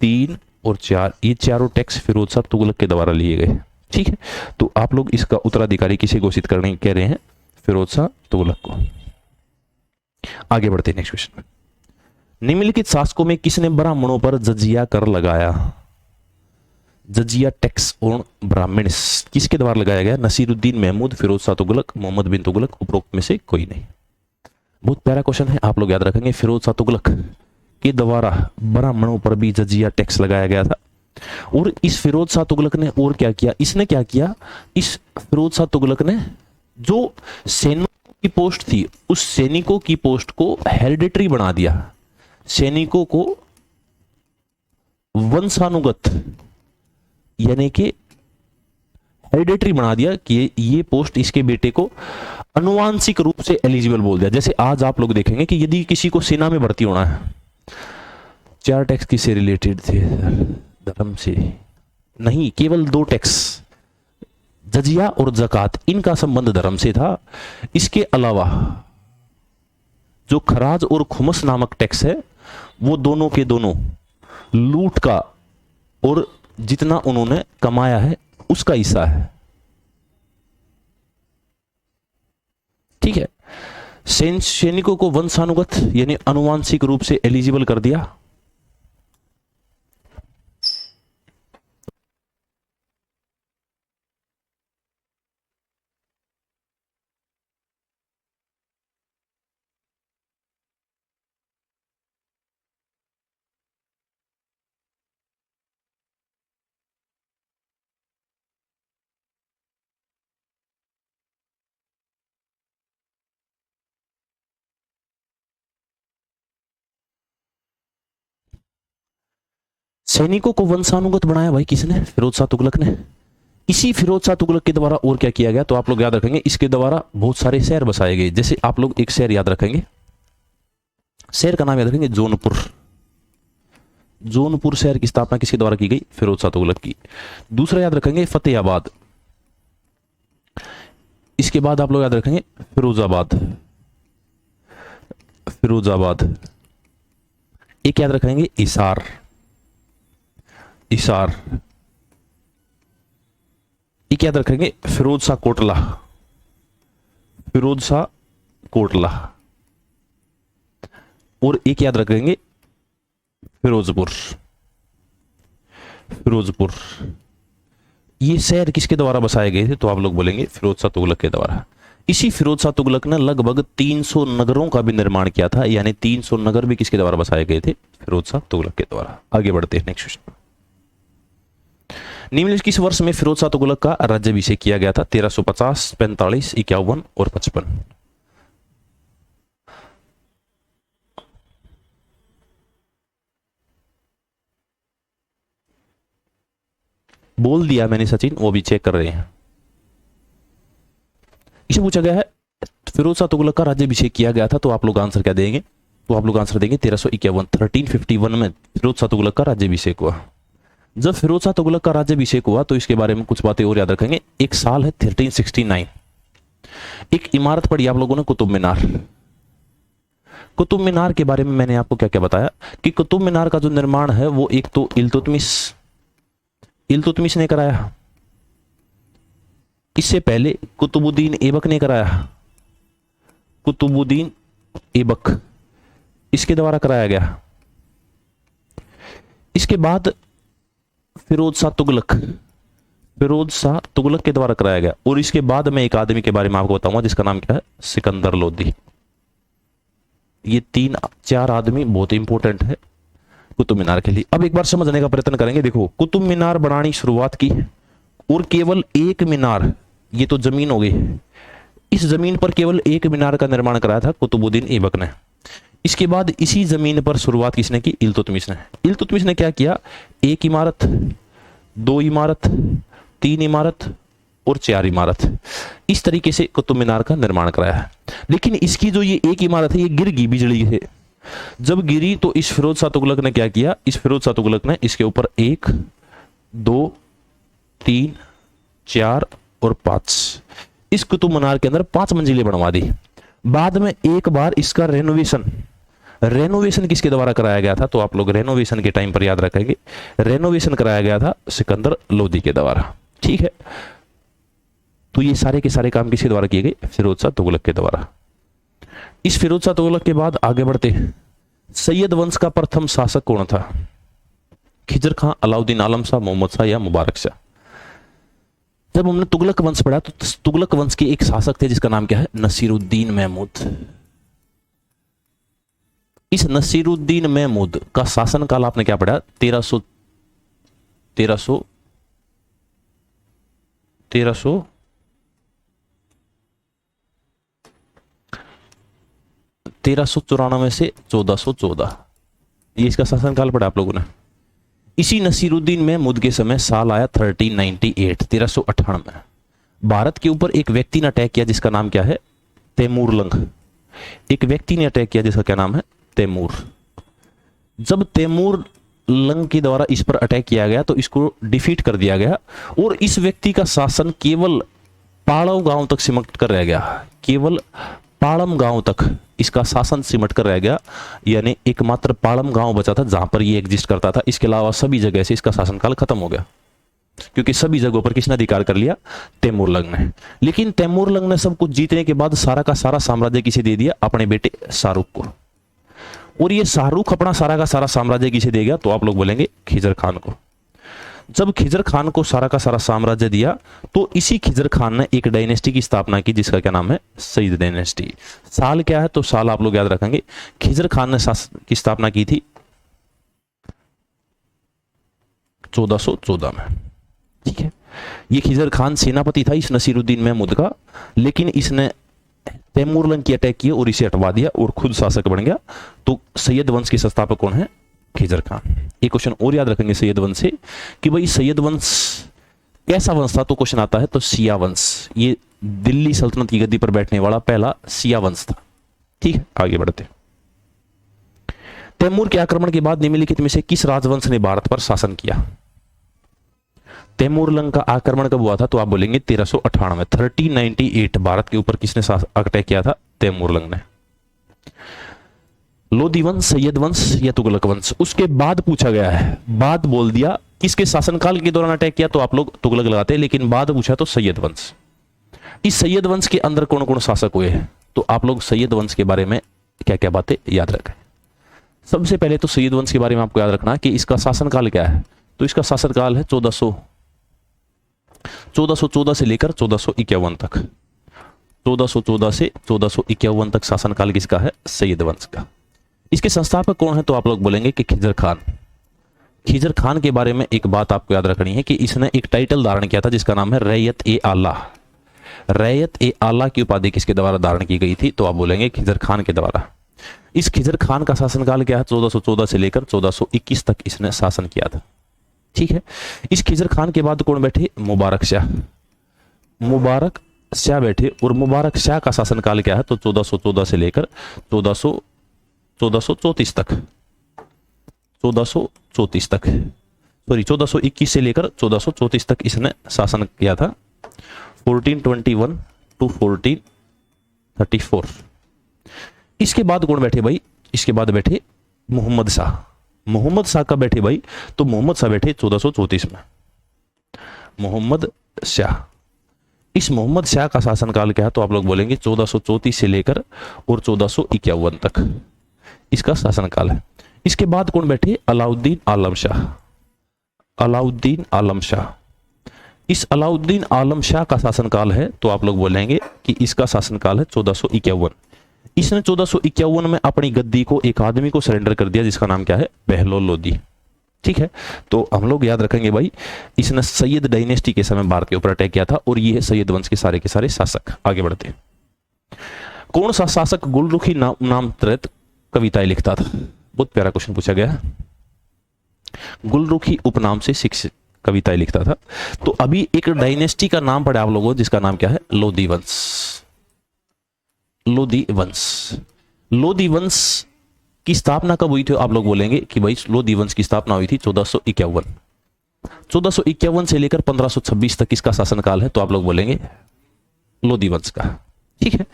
3 और 4, ये चारों टैक्स फिरोज शाह तुगलक के द्वारा लिए गए। ठीक है, तो आप लोग इसका उत्तराधिकारी किसे घोषित करने कह रहे हैं? फिरोज शाह तुगलक को। आगे बढ़ते हैं नेक्स्ट क्वेश्चन में। निम्नलिखित शासकों में किसने ब्राह्मणों पर जजिया कर लगाया? जजिया टैक्स ऑन ब्राह्मण किसके द्वारा लगाया गया? नसीरुद्दीन महमूद, फिरोज शाह तुगलक, मोहम्मद बिन तुगलक, उपरोक्त में से कोई नहीं। बहुत प्यारा क्वेश्चन है, आप लोग याद रखेंगे फिरोज शाह तुगलक के द्वारा ब्राह्मणों पर भी जजिया टैक्स लगाया गया था। और इस फिरोज शाह तुगलक ने और क्या किया? इसने क्या किया? इस फिरोज शाह तुगलक ने जो सैनिकों की पोस्ट थी, उस सैनिकों की पोस्ट को हेरिडिटरी बना दिया। सैनिकों को वंशानुगत यानी कि हेरिडिटरी बना दिया कि ये पोस्ट इसके बेटे को अनुवांशिक रूप से एलिजिबल बोल दिया। जैसे आज आप लोग देखेंगे कि यदि किसी को सेना में भर्ती होना है, 4 टैक्स किससे रिलेटेड थे? धर्म से नहीं, केवल 2 टैक्स, जजिया और जकात, इनका संबंध धर्म से था। इसके अलावा जो खराज और खुमस नामक टैक्स है, वो दोनों के दोनों लूट का और जितना उन्होंने कमाया है उसका हिस्सा है। ठीक है, सैनिकों को वंशानुगत यानी अनुवांशिक रूप से एलिजिबल कर दिया। सैनिकों को वंशानुगत बनाया भाई किसने? फिरोज शाह तुगलक ने। इसी फिरोज शाह तुगलक के द्वारा और क्या किया गया? तो आप लोग याद रखेंगे इसके द्वारा बहुत सारे शहर बसाए गए। जैसे आप लोग एक शहर याद रखेंगे, शहर का नाम याद रखेंगे जौनपुर। जौनपुर शहर की स्थापना किसके द्वारा की गई? फिरोज शाह तुगलक की। दूसरा याद रखेंगे फतेहाबाद। इसके बाद आप लोग याद रखेंगे फिरोजाबाद। फिरोजाबाद। एक याद रखेंगे इसार। इसार। एक याद रखेंगे फिरोज शाह कोटला। फिरोज शाह कोटला। और एक याद रखेंगे फिरोजपुर। फिरोजपुर। ये शहर किसके द्वारा बसाए गए थे? तो आप लोग बोलेंगे फिरोज शाह तुगलक के द्वारा। इसी फिरोज शाह तुगलक ने लगभग 300 नगरों का भी निर्माण किया था, यानी 300 नगर भी किसके द्वारा बसाए गए थे? फिरोज शाह तुगलक के द्वारा। आगे बढ़ते हैं नेक्स्ट क्वेश्चन। निम्नलिखित किस वर्ष में फिरोज शाह तुगलक का राज्याभिषेक किया गया था? 1350, 45, 51 और 55। बोल दिया मैंने सचिन, वो भी चेक कर रहे हैं। इसे पूछा गया है फिरोज शाह तुगलक का राज्याभिषेक किया गया था, तो आप लोग आंसर क्या देंगे? तो आप लोग आंसर देंगे 1351। 1351 में फिरोज शाह तुगलक का राज्याभिषेक हुआ। जब फिरोज शाह तुगलक का राज्याभिषेक हुआ तो इसके बारे में कुछ बातें और याद रखेंगे। एक साल है 1369। एक इमारत पड़ी आप लोगों ने कुतुब मीनार। कुतुब मीनार के बारे में मैंने आपको क्या क्या बताया कि कुतुब मीनार का जो निर्माण है वो एक तो इल्तुतमिश ने कराया। इससे पहले कुतुबुद्दीन ऐबक ने कराया। कुतुबुद्दीन ऐबक, इसके द्वारा कराया गया। इसके बाद फिरोज शाह तुगलक, फिरोज शाह तुगलक के द्वारा कराया गया। और इसके बाद मैं एक आदमी के बारे में आपको बताऊंगा जिसका नाम क्या है, सिकंदर लोदी। ये 3-4 आदमी बहुत इंपॉर्टेंट है कुतुब मीनार के लिए। अब एक बार समझने का प्रयत्न करेंगे। देखो, कुतुब मीनार बनाने की शुरुआत की और केवल एक मीनार, ये तो जमीन हो गई, इस जमीन पर केवल एक मीनार का निर्माण कराया था कुतुबुद्दीन ऐबक ने। इसके बाद इसी जमीन पर शुरुआत किसने की, इल्तुतमिश ने। इल्तुतमिश ने क्या किया, 1 इमारत, 2 इमारत, 3 इमारत और 4 इमारत, इस तरीके से कुतुब मीनार का निर्माण कराया है। लेकिन इसकी जो ये 1 इमारत है ये गिर गई बिजली से। जब गिरी तो इस फिरोज शाह तुगलक ने क्या किया, इस फिरोज शाह तुगलक ने इसके ऊपर 1, 2, 3, 4 और 5, इस कुतुब मीनार के अंदर 5 मंजिलें बनवा दी। बाद में एक बार इसका रेनोवेशन किसके द्वारा कराया गया था, तो आप लोग रेनोवेशन के टाइम पर याद रखेंगे, रेनोवेशन कराया गया था सिकंदर लोदी के द्वारा। ठीक है, तो ये सारे के सारे काम किसके द्वारा किए गए, फिरोज शाह तुगलक के द्वारा। इस फिरोज शाह तुगलक के बाद आगे बढ़ते हैं। सैयद वंश का प्रथम शासक कौन था, खिजर खां, अलाउद्दीन आलम शाह, मोहम्मद शाह या मुबारक शाह। जब हमने तुगलक वंश पढ़ा तो तुगलक वंश के एक शासक थे जिसका नाम क्या है, नसीरुद्दीन महमूद। इस नसीरुद्दीन महमूद का शासनकाल आपने क्या पढ़ा, 1394 से 1414, ये इसका शासनकाल पढ़ा आप लोगों ने। इसी नसीरुद्दीन महमूद के समय साल आया 1398, 1398। भारत के ऊपर एक व्यक्ति ने अटैक किया जिसका नाम क्या है, तैमूर लंग। एक व्यक्ति ने अटैक किया जिसका क्या नाम है, तैमूर। जब तैमूर लंग के द्वारा इस पर अटैक किया गया तो इसको डिफीट कर दिया गया और इस व्यक्ति का शासन केवल पाड़व गांव तक सिमट कर रह गया। केवल पाड़म गांव तक इसका शासन सिमट कर रह गया, यानी एकमात्र पाड़म गांव बचा था जहां पर ये एग्जिस्ट करता था। इसके अलावा सभी जगह से इसका शासनकाल खत्म हो गया, क्योंकि सभी जगहों पर किसने अधिकार कर लिया, तैमूर लंग ने। लेकिन तैमूर लंग ने सब कुछ जीतने के बाद सारा का सारा साम्राज्य किसे दे दिया, अपने बेटे शाहरुख को। और ये शाहरुख अपना सारा का सारा साम्राज्य किसे दे गया, तो आप लोग बोलेंगे खिजर खान को। जब खिजर खान को सारा का सारा साम्राज्य दिया तो इसी खिजर खान ने एक डायनेस्टी की स्थापना की जिसका क्या नाम है, सईद डायनेस्टी। साल क्या है, तो साल आप लोग याद रखेंगे, खिजर खान ने की स्थापना की थी 1414 में। ठीक है, ये खिजर खान सेनापति था इस नसीरुद्दीन महमूद का, लेकिन इसने तैमूर लंग की अटैक किया और इसे हटवा दिया और खुद शासक बन गया। तो सैयद वंश के संस्थापक कौन है, खिजर खान। एक क्वेश्चन और याद रखेंगे सैयद वंश से कि भाई सैयद वंश कैसा वंश था, तो क्वेश्चन आता है तो शिया वंश। ये दिल्ली सल्तनत की गद्दी पर बैठने वाला पहला शिया वंश था। ठीक है, आगे बढ़ते। तैमूर के आक्रमण के बाद निम्नलिखित में से किस राजवंश ने भारत पर शासन किया। तैमूर लंग का आक्रमण कब हुआ था, तो आप बोलेंगे 1398, 1398। भारत के ऊपर किसने अटैक किया था, तैमूर लंग ने। लोदी वंश, सैयद वंश या तुगलक वंश। उसके बाद पूछा गया है, बाद बोल दिया किसके शासनकाल के दौरान अटैक किया, तो आप लोग तुगलक लगाते, लेकिन बाद पूछा तो सैयद वंश। इस सैयद वंश के अंदर कौन कौन शासक हुए हैं, तो आप लोग सैयद वंश के बारे में क्या क्या बातें याद रखें। सबसे पहले तो सैयद वंश के बारे में आपको याद रखना कि इसका शासनकाल क्या है, तो इसका शासनकाल है 1414 से लेकर 1451 तक। 1414 से 1451 तक शासनकाल किसका है, सैयद वंश का। इसके संस्थापक कौन है, तो आप लोग बोलेंगे कि खिजर खान। खिजर खान के बारे में एक बात आपको याद रखनी है कि इसने एक टाइटल धारण किया था जिसका नाम है रैयत ए आला। रैयत ए आला की उपाधि किसके द्वारा धारण की गई थी, तो आप बोलेंगे खिजर खान के द्वारा। इस खिजर खान का शासनकाल क्या है, 1414 से लेकर 1421 तक इसने शासन किया था। ठीक है, इस खिजर खान के बाद कौन बैठे, मुबारक शाह। मुबारक शाह बैठे और मुबारक शाह का शासनकाल क्या है, तो 1414 से लेकर 1434 तक। 1434 तक, सॉरी 1421 से लेकर 1434 तक इसने शासन किया था। 1421 टू 1434। इसके बाद कौन बैठे भाई, इसके बाद बैठे मोहम्मद शाह। मोहम्मद शाह का बैठे भाई, तो मोहम्मद शाह बैठे 1434 में। मोहम्मद शाह, इस मोहम्मद शाह का शासनकाल क्या है, तो आप लोग बोलेंगे 1434 से लेकर और 1451 तक इसका शासनकाल है। इसके बाद कौन बैठे, अलाउद्दीन आलम शाह। अलाउद्दीन आलम शाह, इस अलाउद्दीन आलम शाह का शासनकाल है तो आप लोग बोलेंगे कि इसका शासनकाल है 1451। इसने 1451 में अपनी गद्दी को एक आदमी को सरेंडर कर दिया जिसका नाम क्या है, बहलोल लोदी। ठीक है, तो हम लोग याद रखेंगे भाई, इसने सैयद डायनेस्टी के समय भारत के ऊपर अटैक किया था और ये है सैयद वंश के सारे शासक। आगे बढ़ते हैं। कौन सा शासक गुलरुखी नामत्रत कविताएं लिखता था? बहुत प्यारा क्वेश्चन पूछा गया। गुलरुखी उपनाम से शिक्षित कविताएं लिखता था। तो अभी एक डायनेस्टी का नाम पढ़े आप लोगों, जिसका नाम क्या है, लोदी वंश। लोदी वंश, लोदी वंश की स्थापना कब हुई थी? आप लोग बोलेंगे कि भाई लोदी वंश की स्थापना हुई थी 1451। 1451 से लेकर 1526 तक इसका शासनकाल है तो आप लोग बोलेंगे लोदी वंश का। ठीक है,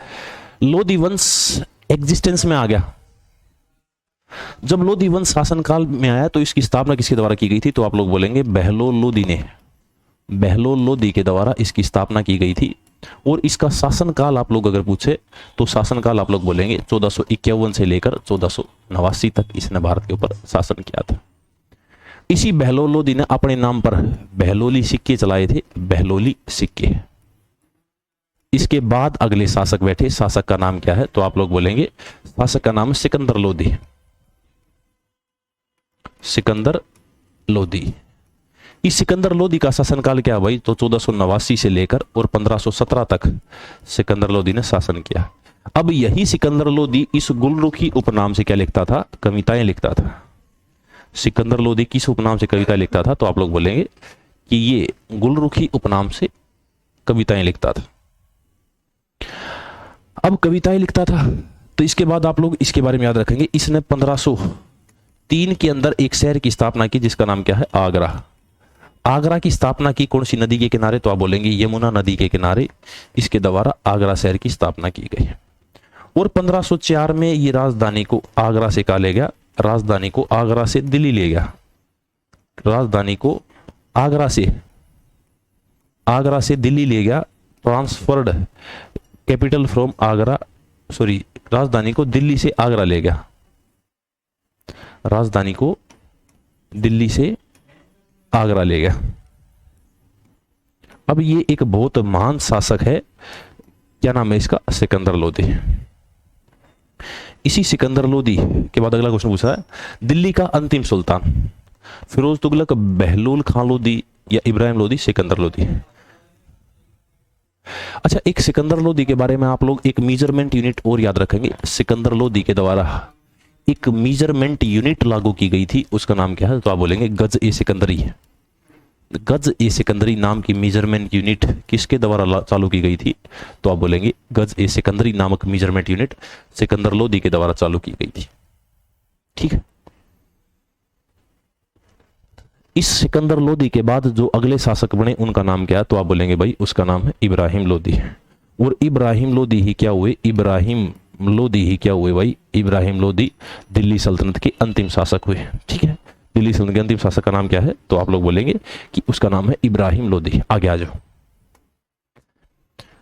लोदी वंश एग्जिस्टेंस में आ गया। जब लोदी वंश शासनकाल में आया तो इसकी स्थापना किसके द्वारा की गई थी? तो आप लोग बोलेंगे बहलोल लोदी ने, बहलोल लोदी के द्वारा इसकी स्थापना की गई थी। और इसका शासनकाल आप लोग अगर पूछे तो शासनकाल आप लोग बोलेंगे 1451 से लेकर 1489 तक इसने भारत के ऊपर शासन किया था। इसी बहलोल लोदी ने अपने नाम पर बहलोली सिक्के चलाए थे, बहलोली सिक्के। इसके बाद अगले शासक बैठे, शासक का नाम क्या है? तो आप लोग बोलेंगे शासक का नाम है सिकंदर लोदी। सिकंदर लोदी। इस सिकंदर लोदी का शासनकाल क्या है भाई? तो 1489 से लेकर और 1517 तक सिकंदर लोदी ने शासन किया। अब यही सिकंदर लोदी इस गुलरुखी उपनाम से क्या लिखता था? कविताएं लिखता था। सिकंदर लोदी किस उपनाम से कविताएं लिखता था? तो आप लोग बोलेंगे कि ये गुलरुखी उपनाम से कविताएं लिखता था। अब कविताएं लिखता था तो इसके बाद आप लोग इसके बारे में याद रखेंगे, इसने 1503 के अंदर एक शहर की स्थापना की जिसका नाम क्या है? आगरा। आगरा की स्थापना की कौन सी नदी के किनारे? तो आप बोलेंगे यमुना नदी के किनारे इसके द्वारा आगरा शहर की स्थापना की गई। और 1504 में ये राजधानी को आगरा से कहा ले गया, राजधानी को आगरा से दिल्ली ले गया। राजधानी को आगरा से दिल्ली ले गया, transferred capital from Agra, sorry, राजधानी को दिल्ली से आगरा ले गया, राजधानी को दिल्ली से आगरा ले गया। अब ये एक बहुत महान शासक है, क्या नाम है इसका? सिकंदर लोदी। इसी सिकंदर लोदी के बाद अगला क्वेश्चन पूछा है, दिल्ली का अंतिम सुल्तान फिरोज तुगलक, बहलोल खां लोदी या इब्राहिम लोदी, सिकंदर लोदी? अच्छा, एक सिकंदर लोदी के बारे में आप लोग एक मेजरमेंट यूनिट और याद रखेंगे। सिकंदर लोदी के द्वारा एक मेजरमेंट यूनिट लागू की गई थी, उसका नाम क्या है? तो आप बोलेंगे गज ए सिकंदरी। गज ए सिकंदरी नाम की मेजरमेंट यूनिट किसके द्वारा चालू की गई थी? तो आप बोलेंगे गज ए सिकंदरी नामक मेजरमेंट यूनिट सिकंदर लोदी के द्वारा चालू की गई थी। ठीक है, इस सिकंदर लोदी के बाद जो अगले शासक बने उनका नाम क्या है? तो आप बोलेंगे भाई उसका नाम है इब्राहिम लोदी। और इब्राहिम लोदी ही क्या हुए? इब्राहिम लोदी ही क्या हुए भाई? इब्राहिम लोदी दिल्ली सल्तनत के अंतिम शासक हुए। ठीक है, दिल्ली सल्तनत के अंतिम शासक का नाम क्या है? तो आप लोग बोलेंगे कि उसका नाम है इब्राहिम लोदी। आगे आ जाओ।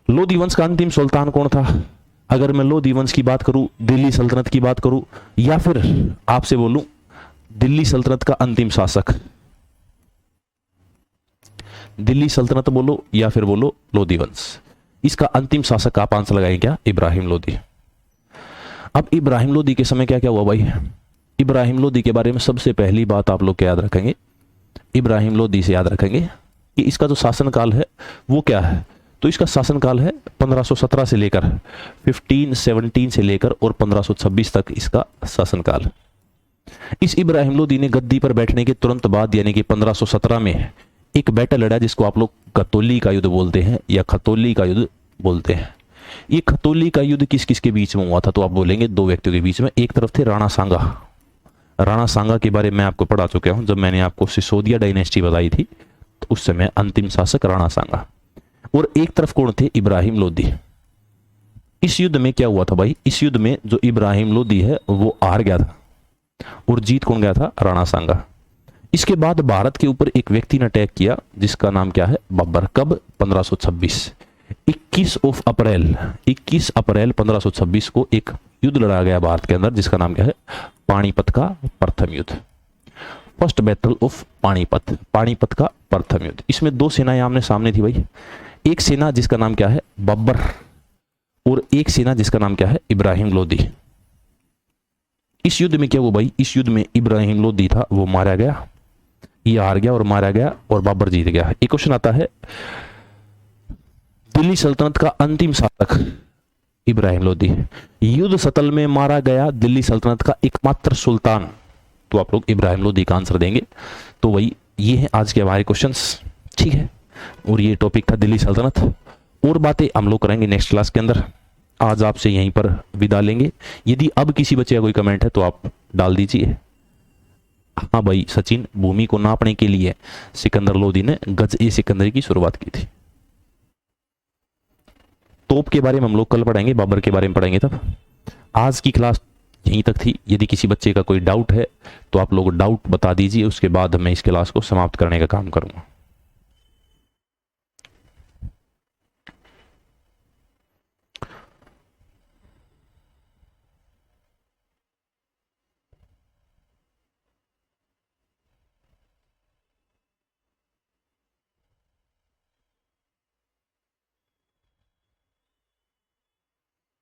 लोदी वंश का अंतिम सुल्तान कौन था? अगर मैं लोदी वंश की बात करूं, दिल्ली सल्तनत की बात करूं, या फिर आपसे बोलूं दिल्ली सल्तनत का अंतिम शासक, दिल्ली सल्तनत बोलो या फिर बोलो लोदी वंश, इसका अंतिम शासक आप आंसर लगाएंगे क्या? इब्राहिम लोदी। अब इब्राहिम लोदी के समय क्या क्या हुआ भाई? इब्राहिम लोदी के बारे में सबसे पहली बात आप लोग क्या याद रखेंगे? इब्राहिम लोदी से याद रखेंगे कि इसका जो शासनकाल है वो क्या है? तो इसका शासनकाल है 1517 से लेकर 1517 से लेकर और 1526 तक इसका शासनकाल। इस इब्राहिम लोदी ने गद्दी पर बैठने के तुरंत बाद यानी कि 1517 में एक बैटल लड़ा जिसको आप लोग खतौली का युद्ध बोलते हैं या खतौली का युद्ध बोलते हैं। ये खतौली का युद्ध किस किस के बीच में हुआ था? तो आप बोलेंगे दो व्यक्तियों के बीच में। एक तरफ थे राणा सांगा। राणा सांगा के बारे में मैं आपको पढ़ा चुका हूं जब मैंने आपको सिसोदिया डायनेस्टी बताई थी, तो उस समय अंतिम शासक राणा सांगा। और एक तरफ कौन थे? इब्राहिम लोदी। इस युद्ध में क्या हुआ था भाई? इस युद्ध में जो इब्राहिम लोदी है वो हार गया था और जीत कौन गया था? राणा सांगा। इसके बाद भारत के ऊपर एक व्यक्ति ने अटैक किया जिसका नाम क्या है? बाबर। कब? 1526। 21 अप्रैल 1526 को एक युद्ध लड़ा गया भारत के अंदर जिसका नाम क्या है? पानीपत का प्रथम युद्ध। First battle of Panipat, Panipat का प्रथम युद्ध। इसमें दो सेनाएं आमने सामने थी भाई, एक सेना जिसका नाम क्या है बब्बर, और एक सेना जिसका नाम क्या है इब्राहिम लोदी। इस युद्ध में क्या हुआ भाई, इस युद्ध में इब्राहिम लोदी था वो मारा गया, ये हार गया और मारा गया, और बाबर जीत गया। एक क्वेश्चन आता है, दिल्ली सल्तनत का अंतिम शासक इब्राहिम लोदी, युद्ध सतल में मारा गया दिल्ली सल्तनत का एकमात्र सुल्तान, तो आप लोग इब्राहिम लोदी का आंसर देंगे। तो वही ये है आज के हमारे क्वेश्चंस, ठीक है, और ये टॉपिक था दिल्ली सल्तनत। और बातें हम लोग करेंगे नेक्स्ट क्लास के अंदर। आज आपसे यहीं पर विदा लेंगे। यदि अब किसी बच्चे का कोई कमेंट है तो आप डाल दीजिए। हाँ भाई सचिन, भूमि को नापने के लिए सिकंदर लोदी ने गज ए सिकंदरी की शुरुआत की थी। तोप के बारे में हम लोग कल पढ़ेंगे, बाबर के बारे में पढ़ेंगे तब। आज की क्लास यहीं तक थी। यदि किसी बच्चे का कोई डाउट है तो आप लोग डाउट बता दीजिए, उसके बाद मैं इस क्लास को समाप्त करने का काम करूंगा।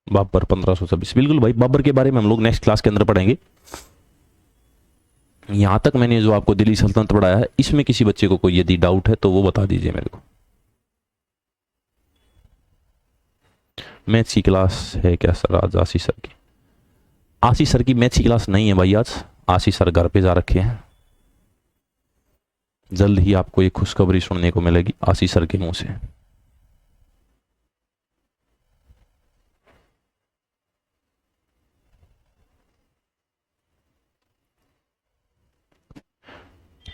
बाबर 1526, बिल्कुल भाई, बाबर के बारे में हम लोग नेक्स्ट क्लास के अंदर पढ़ेंगे। यहां तक मैंने जो आपको दिल्ली सल्तनत पढ़ाया है, इसमें किसी बच्चे को कोई यदि डाउट है तो वो बता दीजिए मेरे को। मैथ्स की क्लास है क्या सर आज आशीष सर की? आशीष सर की मैथ्स की क्लास नहीं है भाई आज, आशीष सर घर पे जा रखे हैं। जल्द ही आपको एक खुशखबरी सुनने को मिलेगी आशीष सर के मुंह से।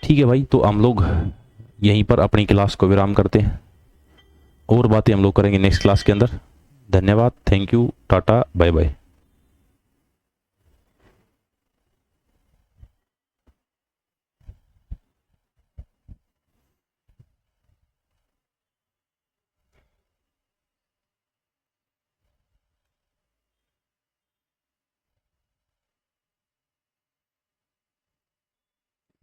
ठीक है भाई, तो हम लोग यहीं पर अपनी क्लास को विराम करते हैं, और बातें हम लोग करेंगे नेक्स्ट क्लास के अंदर। धन्यवाद, thank you, tata, bye bye.